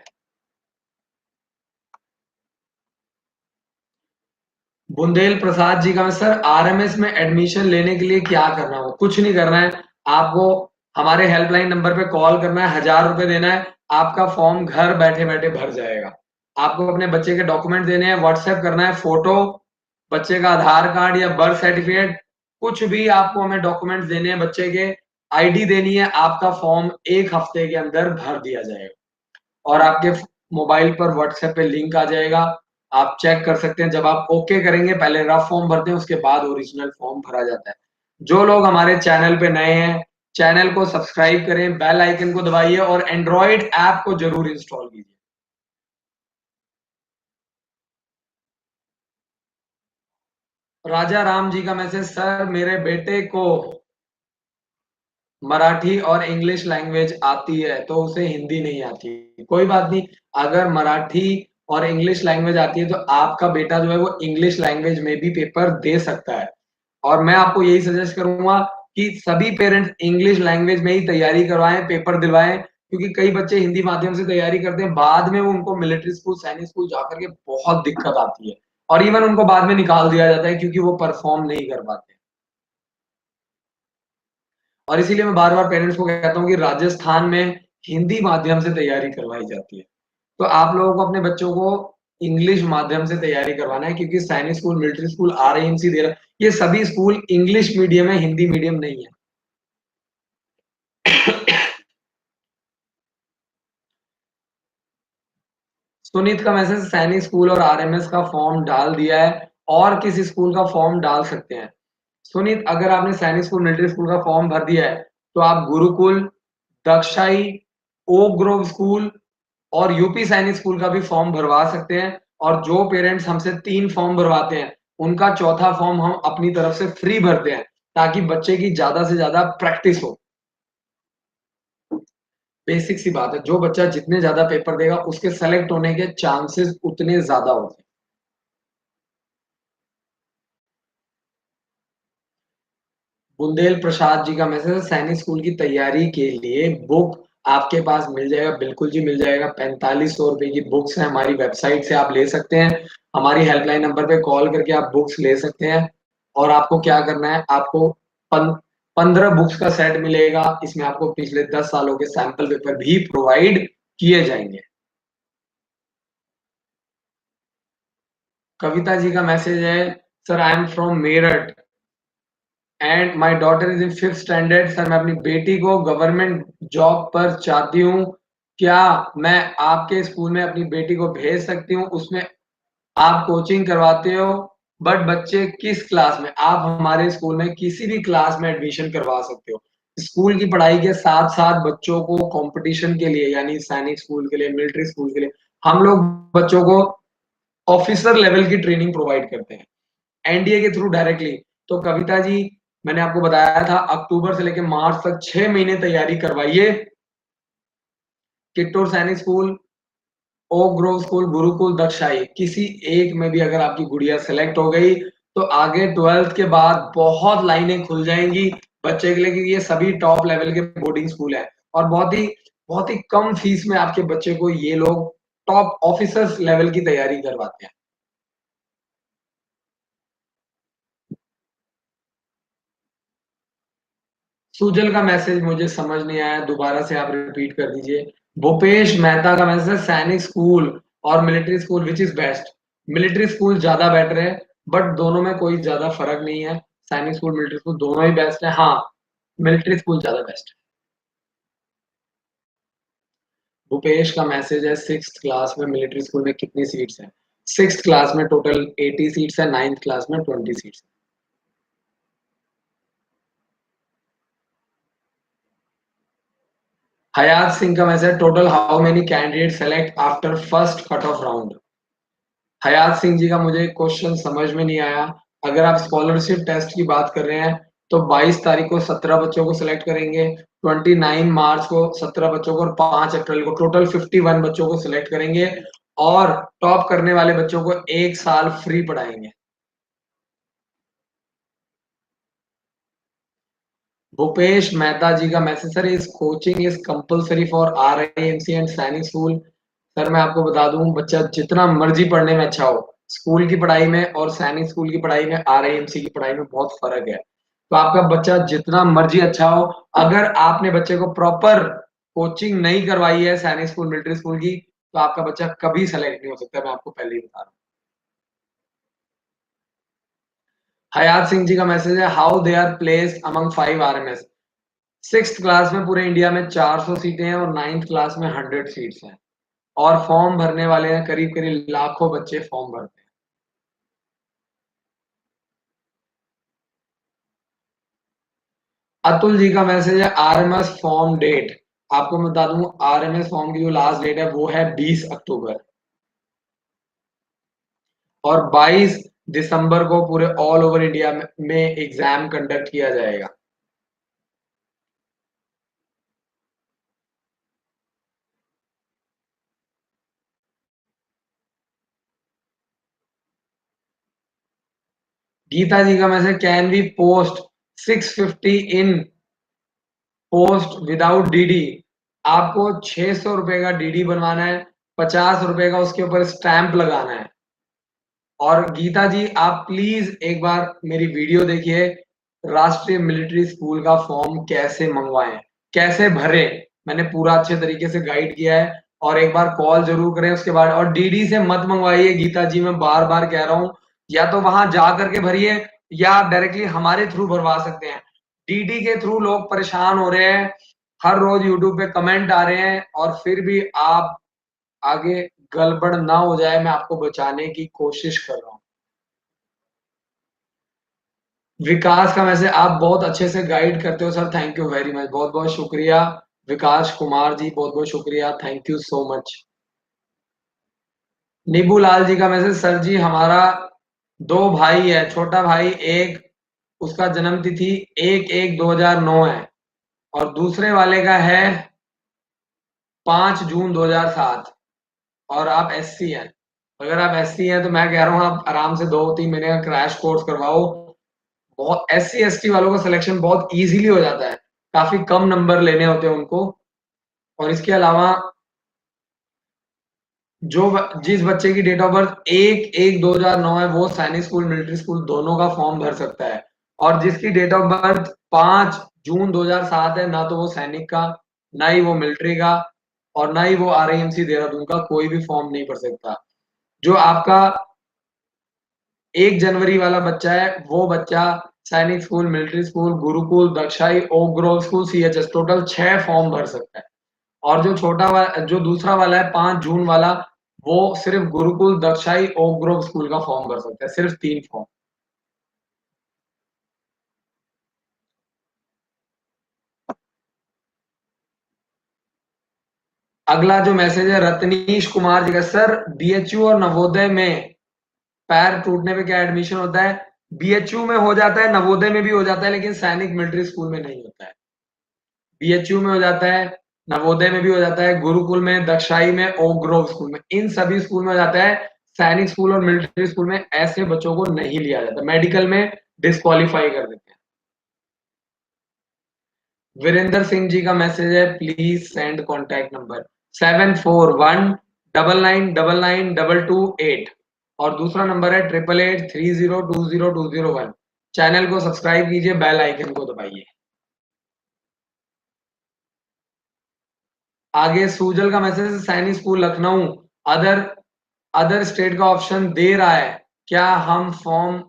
बुंदेल प्रसाद जी का, सर आरएमएस में एडमिशन लेने के लिए क्या करना हो? कुछ नहीं करना है, आपको हमारे हेल्पलाइन नंबर पे कॉल करना है, 1000 रुपए देना है, आपका फॉर्म घर बैठे बैठे भर जाएगा। आपको अपने बच्चे के डॉक्यूमेंट देने हैं, व्हाट्सएप करना है, फोटो, बच्चे का आधार कार्ड या बर्थ सर्टिफिकेट, कुछ भी आपको हमें डॉक्यूमेंट देने हैं बच्चे के, आईडी देनी है, आपका फॉर्म एक हफ्ते के अंदर भर दिया जाएगा और आपके मोबाइल पर व्हाट्सएप पे लिंक आ जाएगा, आप चेक कर सकते हैं। जब आप ओके करेंगे, पहले रफ फॉर्म भरते हैं, उसके बाद ओरिजिनल फॉर्म भरा जाता है। जो लोग हमारे चैनल पे नए हैं, चैनल को सब्सक्राइब करें, बेल आइकन को दबाइए और एंड्रॉइड ऐप को जरूर इंस्टॉल कीजिए। राजा राम जी का मैसेज, सर मेरे बेटे को मराठी और इंग्लिश लैंग्वेज आती है तो उसे हिंदी नहीं आती। कोई बात नहीं, अगर मराठी और इंग्लिश लैंग्वेज आती है तो आपका बेटा जो है वो इंग्लिश लैंग्वेज में भी पेपर दे सकता है। और मैं आपको यही सजेस्ट करूँगा कि सभी पेरेंट्स इंग्लिश लैंग्वेज में ही तैयारी करवाएँ, पेपर दिलवाएँ, क्योंकि कई बच्चे हिंदी माध्यम से तैयारी करते हैं, बाद में वो उनको मिलिट्री स्कूल, सैनिक स्कूल जाकर के बहुत दिक्कत आती है और इवन उनको बाद में निकाल दिया जाता है क्योंकि वो परफ़ॉर्म नहीं कर पाते। और इसीलिए मैं बार-बार पेरेंट्स को कहता हूँ कि राजस्थान में हिंदी माध्यम से तैयारी करवाई जाती है। तो आप लोगों को अपने बच्चों को इंग्लिश माध्यम से तैयारी करवाना है क्योंकि सैनिक स्कूल, मिलिट्री स्कूल, आरआईएमसी दे रहा है, ये सभी स्कूल इंग्लिश मीडियम है, हिंदी मीडियम नहीं है। सुनीत का मैसेज, सैनिक स्कूल और आरएमएस का फॉर्म डाल दिया है और किसी स्कूल का फॉर्म डाल सकते हैं। सुनीत, अगर आपने सैनिक स्कूल, मिलिट्री स्कूल का फॉर्म भर दिया है, तो आप गुरुकुल, दक्षाई, ओक ग्रोव स्कूल और यूपी सैनिक स्कूल का भी फॉर्म भरवा सकते हैं। और जो पेरेंट्स हमसे 3 फॉर्म भरवाते हैं, उनका चौथा फॉर्म हम अपनी तरफ से फ्री भरते हैं, ताकि बच्चे की ज़्यादा से ज़्यादा प्रैक्टिस हो। बेसिक सी बात है, जो बच्चा जितने ज़्यादा पेपर देगा, उसके सेलेक्ट होने के चांसेस उतने ज़्यादा होते हैं। बुंदेल प्रसाद जी का मैसेज है, सैनिक स्कूल की तैयारी के लिए बुक आपके पास मिल जाएगा। बिल्कुल जी, मिल जाएगा। 4500 रुपए की बुक्स हैं, हमारी वेबसाइट से आप ले सकते हैं। हमारी हेल्पलाइन नंबर पे कॉल करके आप बुक्स ले सकते हैं। और आपको क्या करना है, आपको पन 15 बुक्स का सेट मिलेगा। इसमें आपको पिछले 10 सालों के सैंपल पेपर भी प्रोवाइड किए जाएँगे। कविता जी का मैसेज है, sir I am from Meerut and my daughter is in 5th standard. Sir, मैं अपनी बेटी को गवर्नमेंट जॉब पर चाहती हूँ। क्या मैं आपके स्कूल में अपनी बेटी को भेज सकती हूँ? उसमें आप कोचिंग करवाते हो, बट बच्चे किस क्लास में? आप हमारे स्कूल में किसी भी क्लास में एडमिशन करवा सकते हो। स्कूल की पढ़ाई के साथ-साथ बच्चों को कॉम्पिटिशन के लिए, यानी सैनिक स्कूल के लिए, मिलिट्री स्कूल के लिए, हम लोग बच्चों को ऑफिसर लेवल की ट्रेनिंग प्रोवाइड करते हैं। एनडीए के थ्रू डायरेक्टली। तो कविता जी, मैंने आपको बताया था अक्टूबर से लेके मार्च तक 6 महीने तैयारी करवाइए। Kittur Sainik school, Oak Grove school, Gurukul, दक्षाई, किसी एक में भी अगर आपकी गुड़िया सेलेक्ट हो गई, तो आगे 12th के बाद बहुत लाइनें खुल जाएँगी बच्चे के लिए, क्योंकि ये सभी टॉप लेवल के बोर्डिंग स्कूल हैं और बहुत ही कम फीस में आपके बच्चे को ये लोग टॉप ऑफिसर्स लेवल की तैयारी करवाते हैं। सुजल का मैसेज मुझे समझ नहीं आया, दोबारा से आप रिपीट कर दीजिए। भूपेश मेहता का मैसेज है, सैनिक स्कूल और military school which is best? Military school ज़्यादा बेटर है, बट दोनों में कोई ज़्यादा फ़र्क नहीं है। सैनिक स्कूल, मिलिट्री स्कूल दोनों ही बेस्ट है। हाँ, मिलिट्री स्कूल ज़्यादा बेस्ट है। भूपेश का मैसेज है, 6th क्लास में मिलिट्री स्कूल में कितनी सीट्स हैं? 6th क्लास में टोटल 80 सीट्स हैं, 9th क्लास में 20 सीट्स हैं। हयात सिंह का message, total how many candidate select after first cut off round? Hayat Singh ji का मुझे क्वेश्चन समझ में नहीं आया। अगर आप स्कॉलरशिप टेस्ट की बात कर रहे हैं, तो 22 तारीख को 17 बच्चों को सिलेक्ट करेंगे, 29 मार्च को 17 बच्चों को और 5 अप्रैल को टोटल 51 बच्चों को सिलेक्ट करेंगे और टॉप करने वाले बच्चों को 1 साल फ्री पढ़ाएँगे। भूपेश मेहता जी का मैसेज, सर इस coaching is compulsory for RIMC and Sainik school? Sir, मैं आपको बता दूँ, बच्चा जितना मर्ज़ी पढ़ने में अच्छा हो, स्कूल की पढ़ाई में और सैनिक स्कूल की पढ़ाई में, आरआईएमसी की पढ़ाई में बहुत फ़र्क है। तो आपका बच्चा जितना मर्ज़ी अच्छा हो, अगर आपने बच्चे को प्रॉपर कोचिंग नहीं करवाई है सैनिक स्कूल, मिलिट्री स्कूल की, तो आपका बच्चा कभी सेलेक्ट नहीं हो सकता, मैं आपको पहले ही बता रहा हूँ। हयात सिंह जी का मैसेज है, how they are placed among 5 RMS? 6th class में पूरे इंडिया में 400 सीटें हैं और 9th क्लास में 100 सीट्स हैं और फॉर्म भरने वाले हैं, करीब-करीब लाखों बच्चे फॉर्म भरते हैं। अतुल जी का मैसेज है, आरएमएस फॉर्म डेट। आपको मैं बता दूँ, आरएमएस फॉर्म की जो लास्ट डेट है वो है 20 अक्टूबर और 22 दिसंबर को पूरे ऑल ओवर इंडिया में एग्ज़ाम कंडक्ट किया जाएगा। गीता जी का message, can we post 650 in post without DD. आपको 600 रुपए का डीडी बनवाना है, 50 रुपए का उसके ऊपर स्टैंप लगाना है। और गीता जी आप प्लीज एक बार मेरी वीडियो देखिए, राष्ट्रीय मिलिट्री स्कूल का फॉर्म कैसे मंगवाएं, कैसे भरे, मैंने पूरा अच्छे तरीके से गाइड किया है। और एक बार कॉल जरूर करें उसके बाद। और डीडी से मत मंगवाइए गीता जी, मैं बार बार कह रहा हूं, या तो वहां जा करके भरिए या आप डायरेक्टली हमारे थ्रू भरवा सकते हैं। डीडी के थ्रू लोग परेशान हो रहे हैं, हर रोज यूट्यूब पे कमेंट आ रहे हैं, और फिर भी आप आगे गड़बड़ ना हो जाए, मैं आपको बचाने की कोशिश कर रहा हूं। विकास का मैसेज, आप बहुत अच्छे से गाइड करते हो sir, thank you very much, बहुत बहुत शुक्रिया। विकास कुमार जी बहुत बहुत शुक्रिया, थैंक यू सो मच। नीबू लाल जी का मैसेज, सर जी हमारा दो भाई है, छोटा भाई एक, उसका जन्म तिथि 1/1/2009 है, और दूसरे वाले का है 5 जून 2007, और आप एससी हैं। अगर आप एससी हैं तो मैं कह रहा हूँ आप आराम से 2-3 महीने का क्रैश कोर्स करवाओ। बहुत एससी एसटी वालों का सिलेक्शन बहुत इजीली हो जाता है, काफी कम नंबर लेने होते हैं उनको। और इसके अलावा जिस बच्चे की डेट ऑफ बर्थ 1/1/2009 है, वो सैनिक स्कूल मिलिट्री स्कूल दोनों का फॉर्म भर सकता है। और जिसकी डेट ऑफ बर्थ 5 जून 2007 है, ना तो वो सैनिक का, ना ही वो मिलिट्री का, और ना ही वो आरआईएमसी देहरादून का कोई भी फॉर्म नहीं भर सकता। जो आपका 1 जनवरी वाला बच्चा है, वो बच्चा Sainik school military school Gurukul दक्षाई Oak Grove school CHS total 6 form भर सकता है। और जो दूसरा वाला है 5 जून वाला, वो सिर्फ गुरुकुल दक्षाई ओक ग्रोव स्कूल का फॉर्म भर सकता है, सिर्फ 3 फॉर्म। अगला जो मैसेज है रत्नीश कुमार जी का, सर बीएचयू और नवोदय में पैर टूटने पे क्या एडमिशन होता है? बीएचयू में हो जाता है, नवोदय में भी हो जाता है, लेकिन सैनिक मिलिट्री स्कूल में नहीं होता है। बीएचयू में हो जाता है, नवोदय में भी हो जाता है, गुरुकुल में, दक्षाई में, ओक ग्रोव स्कूल में, इन सभी स्कूल में हो जाता है। सैनिक स्कूल और मिलिट्री स्कूल में ऐसे बच्चों को नहीं लिया जाता, मेडिकल में डिस्क्वालीफाई कर देते हैं। वीरेंद्र सिंह जी का मैसेज है, प्लीज सेंड कॉन्टैक्ट नंबर 7419999928, और दूसरा नंबर है 8883020201। चैनल को सब्सक्राइब कीजिए, बेल आइकन को दबाइए। आगे सूजल का मैसेज, सैनिक school Lucknow other other state का ऑप्शन दे रहा है, क्या हम फॉर्म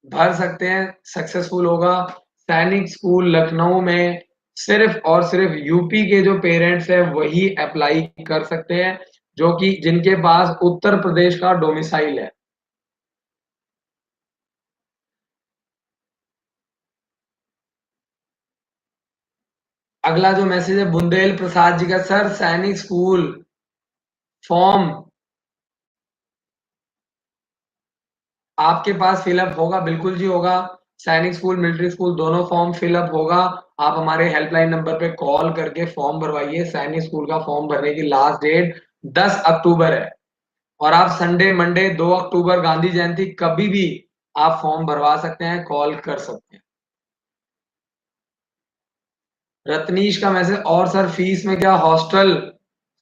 भर सकते हैं, सक्सेसफुल होगा? सैनिक स्कूल लखनऊ में सिर्फ और सिर्फ यूपी के जो पेरेंट्स हैं वही अप्लाई कर सकते हैं, जो कि जिनके पास उत्तर प्रदेश का डोमिसाइल है। अगला जो मैसेज है बुंदेल प्रसाद जी का, सर सैनिक स्कूल फॉर्म आपके पास फिलअप होगा? बिल्कुल जी होगा, सैनिक स्कूल मिलिट्री स्कूल दोनों फॉर्म फिलअप होगा। आप हमारे हेल्पलाइन नंबर पे कॉल करके फॉर्म भरवाइए। सैनिक स्कूल का फॉर्म भरने की लास्ट डेट 10 अक्टूबर है, और आप संडे मंडे 2 अक्टूबर गांधी जयंती कभी भी आप फॉर्म भरवा सकते हैं, कॉल कर सकते हैं। रत्नीश का मैसेज, और सर फीस में क्या हॉस्टल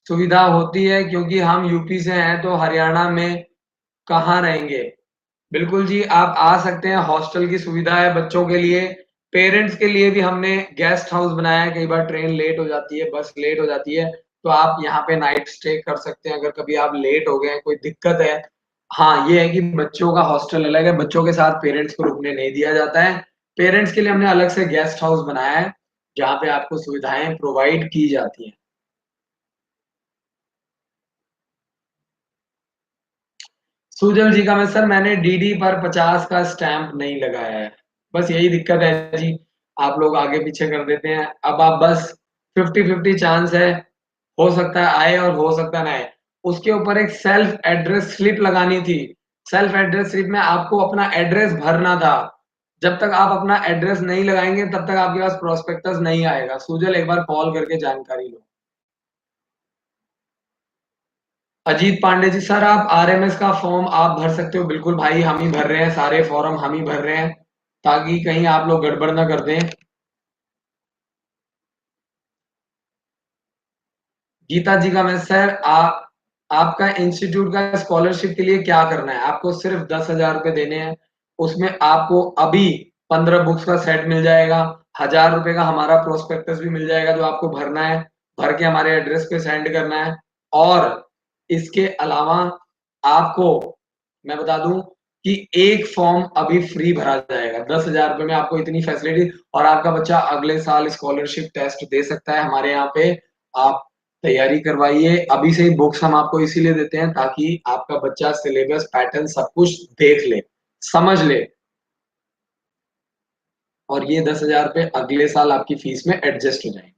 सुविधा होती है, क्योंकि हम यूपी से हैं तो हरियाणा में कहाँ रहेंगे? बिल्कुल जी, आप आ सकते हैं, हॉस्टल की सुविधा है बच्चों के लिए। पेरेंट्स के लिए भी हमने गेस्ट हाउस बनाया है, कई बार ट्रेन लेट हो जाती है, बस लेट हो जाती है, तो आप यहाँ पे नाइट स्टे कर सकते हैं अगर कभी आप लेट हो गए हैं, कोई दिक्कत है। हाँ, ये है कि बच्चों का हॉस्टल अलग है, बच्चों के साथ पेरेंट्स को रुकने नहीं दिया जाता है। पेरेंट्स के लिए हमने अलग से गेस्ट हाउस बनाया है, जहाँ पे आपको सुविधाएं प्रोवाइड की जाती हैं। सुजल जी का मैं, सर मैंने डीडी पर 50 का स्टैंप नहीं लगाया है, बस यही दिक्कत है जी, आप लोग आगे पीछे कर देते हैं। अब आप बस 50-50 चांस है, हो सकता है आए और हो सकता है ना आए। उसके ऊपर एक सेल्फ एड्रेस स्लिप लगानी थी, सेल्फ एड्रेस स्लिप में आपको अपना एड्रेस भरना था। जब तक आप अपना एड्रेस नहीं लगाएंगे तब तक आपके पास प्रोस्पेक्टस नहीं आएगा। सुजल एक बार कॉल करके जानकारी लो। अजीत पांडे जी, सर आप आरएमएस का फॉर्म आप भर सकते हो, बिल्कुल भाई, हम ही भर रहे हैं, सारे फॉर्म हम ही भर रहे हैं, ताकि कहीं आप लोग गड़बड़ ना कर दें। गीता जी का मैसेज, सर आपका इंस्टीट्यूट का स्कॉलरशिप के लिए क्या करना है, आपको सिर्फ 10,000 रुपए देने हैं। उसमें आपको अभी 15 बुक्स का सेट मिल जाएगा, 1,000 रुपए का हमारा प्रोस्पेक्टस भी मिल जाएगा, जो आपको भरना है, भर के हमारे एड्रेस पे सेंड करना है। और इसके अलावा आपको मैं बता दूं कि एक फॉर्म अभी फ्री भरा जाएगा 10,000 रुपए में, आपको इतनी फैसिलिटी, और आपका बच्चा अगले साल स्कॉलरशिप टेस्ट दे सकता है हमारे यहाँ पे। आप तैयारी करवाइए अभी से ही, बुक्स हम आपको इसीलिए देते हैं ताकि आपका बच्चा सिलेबस पैटर्न सब कुछ देख ले, समझ ले, और ये 10,000 रुपए अगले साल आपकी फीस में एडजस्ट हो जाएंगे।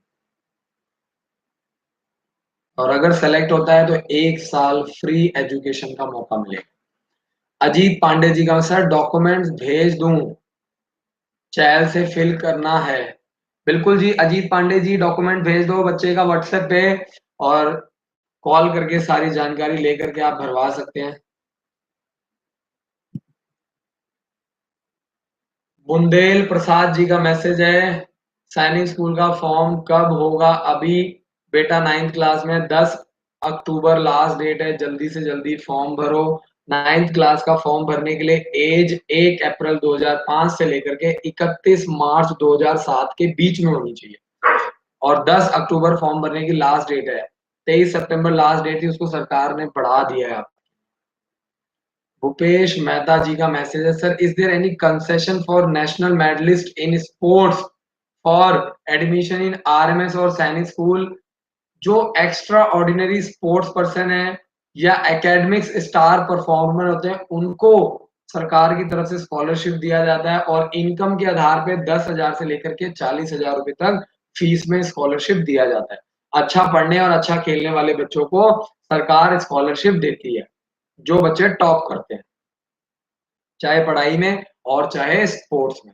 और अगर सेलेक्ट होता है तो 1 साल फ्री एजुकेशन का मौका मिलेगा। अजीत पांडे जी का, सर डॉक्यूमेंट्स भेज दूं, चैल से फिल करना है। बिल्कुल जी अजीत पांडे जी, डॉक्यूमेंट भेज दो बच्चे का व्हाट्सएप पे, और कॉल करके सारी जानकारी लेकर के आप भरवा सकते हैं। बुंदेल प्रसाद जी का मैसेज है, सैनिक स्कूल का फॉर्म कब होगा, अभी बेटा 9th क्लास में, 10 अक्टूबर लास्ट डेट है, जल्दी से जल्दी फॉर्म भरो। 9th क्लास का फॉर्म भरने के लिए एज 1 अप्रैल 2005 से लेकर के 31 मार्च 2007 के बीच में होनी चाहिए, और 10 अक्टूबर फॉर्म भरने की लास्ट डेट है। 23 सितंबर लास्ट डेट थी, उसको सरकार ने बढ़ा दिया है। भूपेश मेहता जी का मैसेज है, sir is there any concession for national medalist in sports for admission in RMS और सैनिक स्कूल। जो एक्स्ट्रा ऑर्डिनरी स्पोर्ट्स पर्सन है या एकेडमिक्स स्टार परफॉर्मर होते हैं, उनको सरकार की तरफ से स्कॉलरशिप दिया जाता है, और इनकम के आधार पे 10,000 से लेकर के 40,000 रुपए तक फीस में स्कॉलरशिप दिया जाता है। अच्छा पढ़ने और अच्छा खेलने वाले बच्चों को सरकार स्कॉलरशिप देती है, जो बच्चे टॉप करते हैं, चाहे पढ़ाई में और चाहे स्पोर्ट्स में।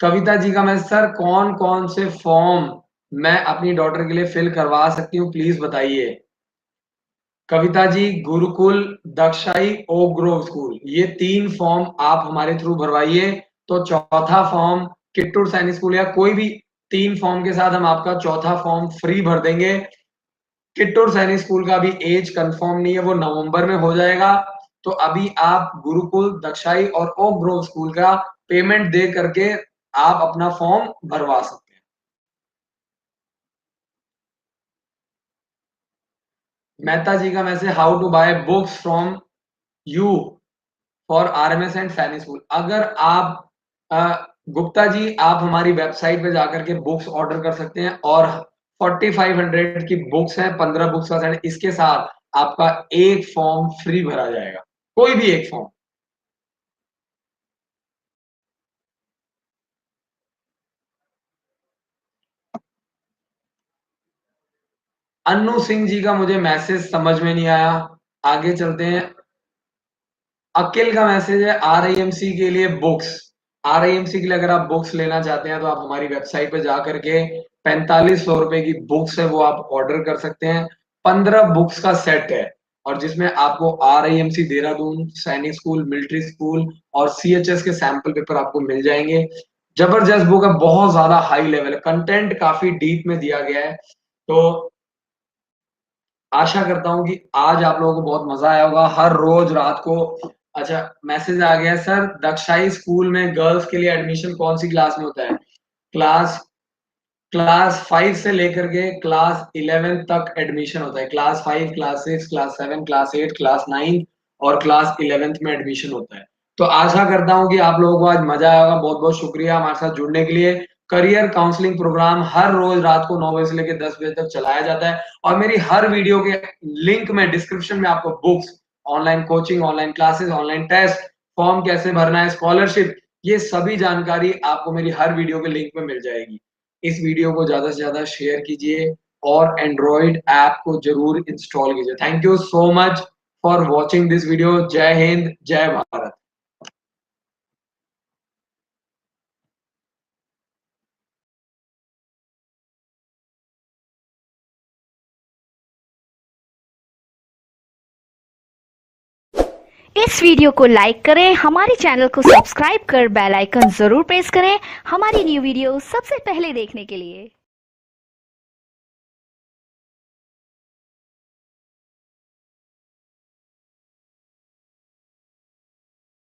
कविता जी का मैसेज, सर कौन कौन से फॉर्म मैं अपनी डॉटर के लिए फिल करवा सकती हूँ, प्लीज बताइए। कविता जी, गुरुकुल, दक्षाई, ओक ग्रोव स्कूल, ये 3 फॉर्म आप हमारे थ्रू भरवाइए, तो चौथा फॉर्म किट्टूर सैनिक स्कूल या कोई भी 3 फॉर्म के साथ हम आपका चौथा फॉर्म फ्री भर देंगे। किट्टूर सैनिक स्कूल का भी एज कंफर्म नहीं है, वो नवंबर में हो जाएगा। तो अभी आप गुरुकुल, दक्षाई और ओक ग्रोव स्कूल का पेमेंट दे करके आप अपना फॉर्म भरवा सकते हैं। मेहता जी का message, how to buy books from you for RMS and Sainik school. अगर आप गुप्ता जी, आप हमारी वेबसाइट पे जाकर के बुक्स ऑर्डर कर सकते हैं, और 4500 की बुक्स हैं, 15 बुक्स का सेट, इसके साथ आपका एक फॉर्म फ्री भरा जाएगा, कोई भी एक फॉर्म। अन्नू सिंह जी का मुझे मैसेज समझ में नहीं आया, आगे चलते हैं। अकिल का मैसेज है, आरआईएमसी के लिए बुक्स, आरआईएमसी के लिए अगर आप बुक्स लेना चाहते हैं तो आप हमारी वेबसाइट पे जा करके 4500 रुपए की बुक्स है वो आप ऑर्डर कर सकते हैं। 15 बुक्स का सेट है, और जिसमें आपको आरआईएमसी देहरादून, सैनिक स्कूल, मिलिट्री स्कूल और सीएचएस के सैंपल पेपर आपको मिल जाएंगे। जबरदस्त बुक है, बहुत ज्यादा हाई लेवल है, कंटेंट काफी डीप में दिया गया है। तो आशा करता हूँ कि आज आप लोगों को बहुत मजा आया होगा। हर रोज रात को, अच्छा मैसेज आ गया, सर दक्षाई स्कूल में गर्ल्स के लिए एडमिशन कौन सी क्लास में होता है। क्लास क्लास 5 से लेकर के क्लास 11 तक एडमिशन होता है। Class 5, class 6, class 7, class 8, class 9 और क्लास 11th में एडमिशन होता है। तो आशा करता हूँ कि आप लोगों को आज मजा आएगा। बहुत बहुत शुक्रिया हमारे साथ जुड़ने के लिए। करियर काउंसलिंग प्रोग्राम हर रोज रात को 9 बजे से लेकर 10 बजे तक चलाया जाता है, और मेरी हर वीडियो के लिंक में डिस्क्रिप्शन में आपको books, online coaching, online classes, online test, form कैसे भरना है, स्कॉलरशिप, ये सभी जानकारी आपको मेरी हर वीडियो के लिंक में मिल जाएगी। इस वीडियो को ज़्यादा से ज़्यादा शेयर कीजिए, और एंड्रॉइड ऐप को ज़रूर इंस्टॉल कीजिए। Thank you so much for watching this video. जय हिंद, जय भारत। इस वीडियो को लाइक करें, हमारे चैनल को सब्सक्राइब कर बेल आइकन जरूर प्रेस करें हमारी न्यू वीडियो सबसे पहले देखने के लिए।